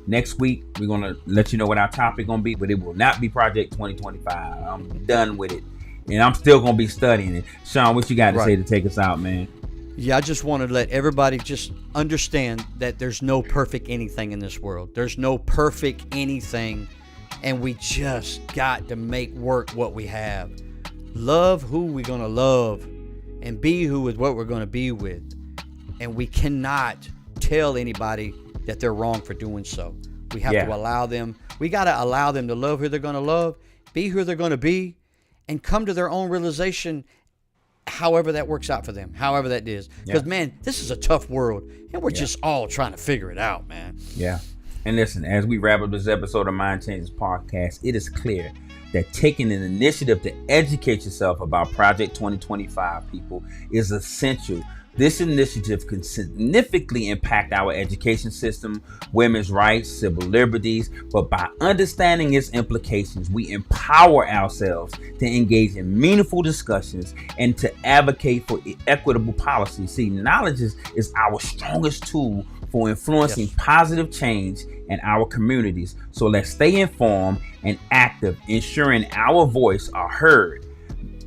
[SPEAKER 1] Next week, we're going to let you know what our topic going to be, but it will not be Project 2025. I'm done with it. And I'm still going to be studying it. Sean, what you got to say to take us out, man?
[SPEAKER 2] Yeah, I just want to let everybody just understand that there's no perfect anything in this world. There's no perfect anything And we just got to make work what we have. Love who we're going to love and be who is what we're going to be with. And we cannot tell anybody that they're wrong for doing so. We have to allow them. We got to allow them to love who they're going to love, be who they're going to be, and come to their own realization however that works out for them, however that is. Because, man, this is a tough world, and we're just all trying to figure it out, man.
[SPEAKER 1] Yeah. And listen, as we wrap up this episode of Mind Changers Podcast, it is clear that taking an initiative to educate yourself about Project 2025, people, is essential. This initiative can significantly impact our education system, women's rights, civil liberties, but by understanding its implications, we empower ourselves to engage in meaningful discussions and to advocate for equitable policy. See, knowledge is our strongest tool for influencing positive change in our communities. So let's stay informed and active, ensuring our voice are heard.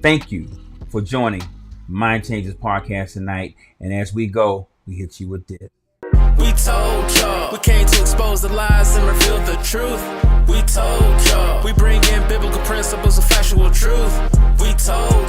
[SPEAKER 1] Thank you for joining Mind Changers Podcast tonight. And as we go, we hit you with this.
[SPEAKER 3] We told y'all we came to expose the lies and reveal the truth. We told y'all we bring in biblical principles of factual truth. We told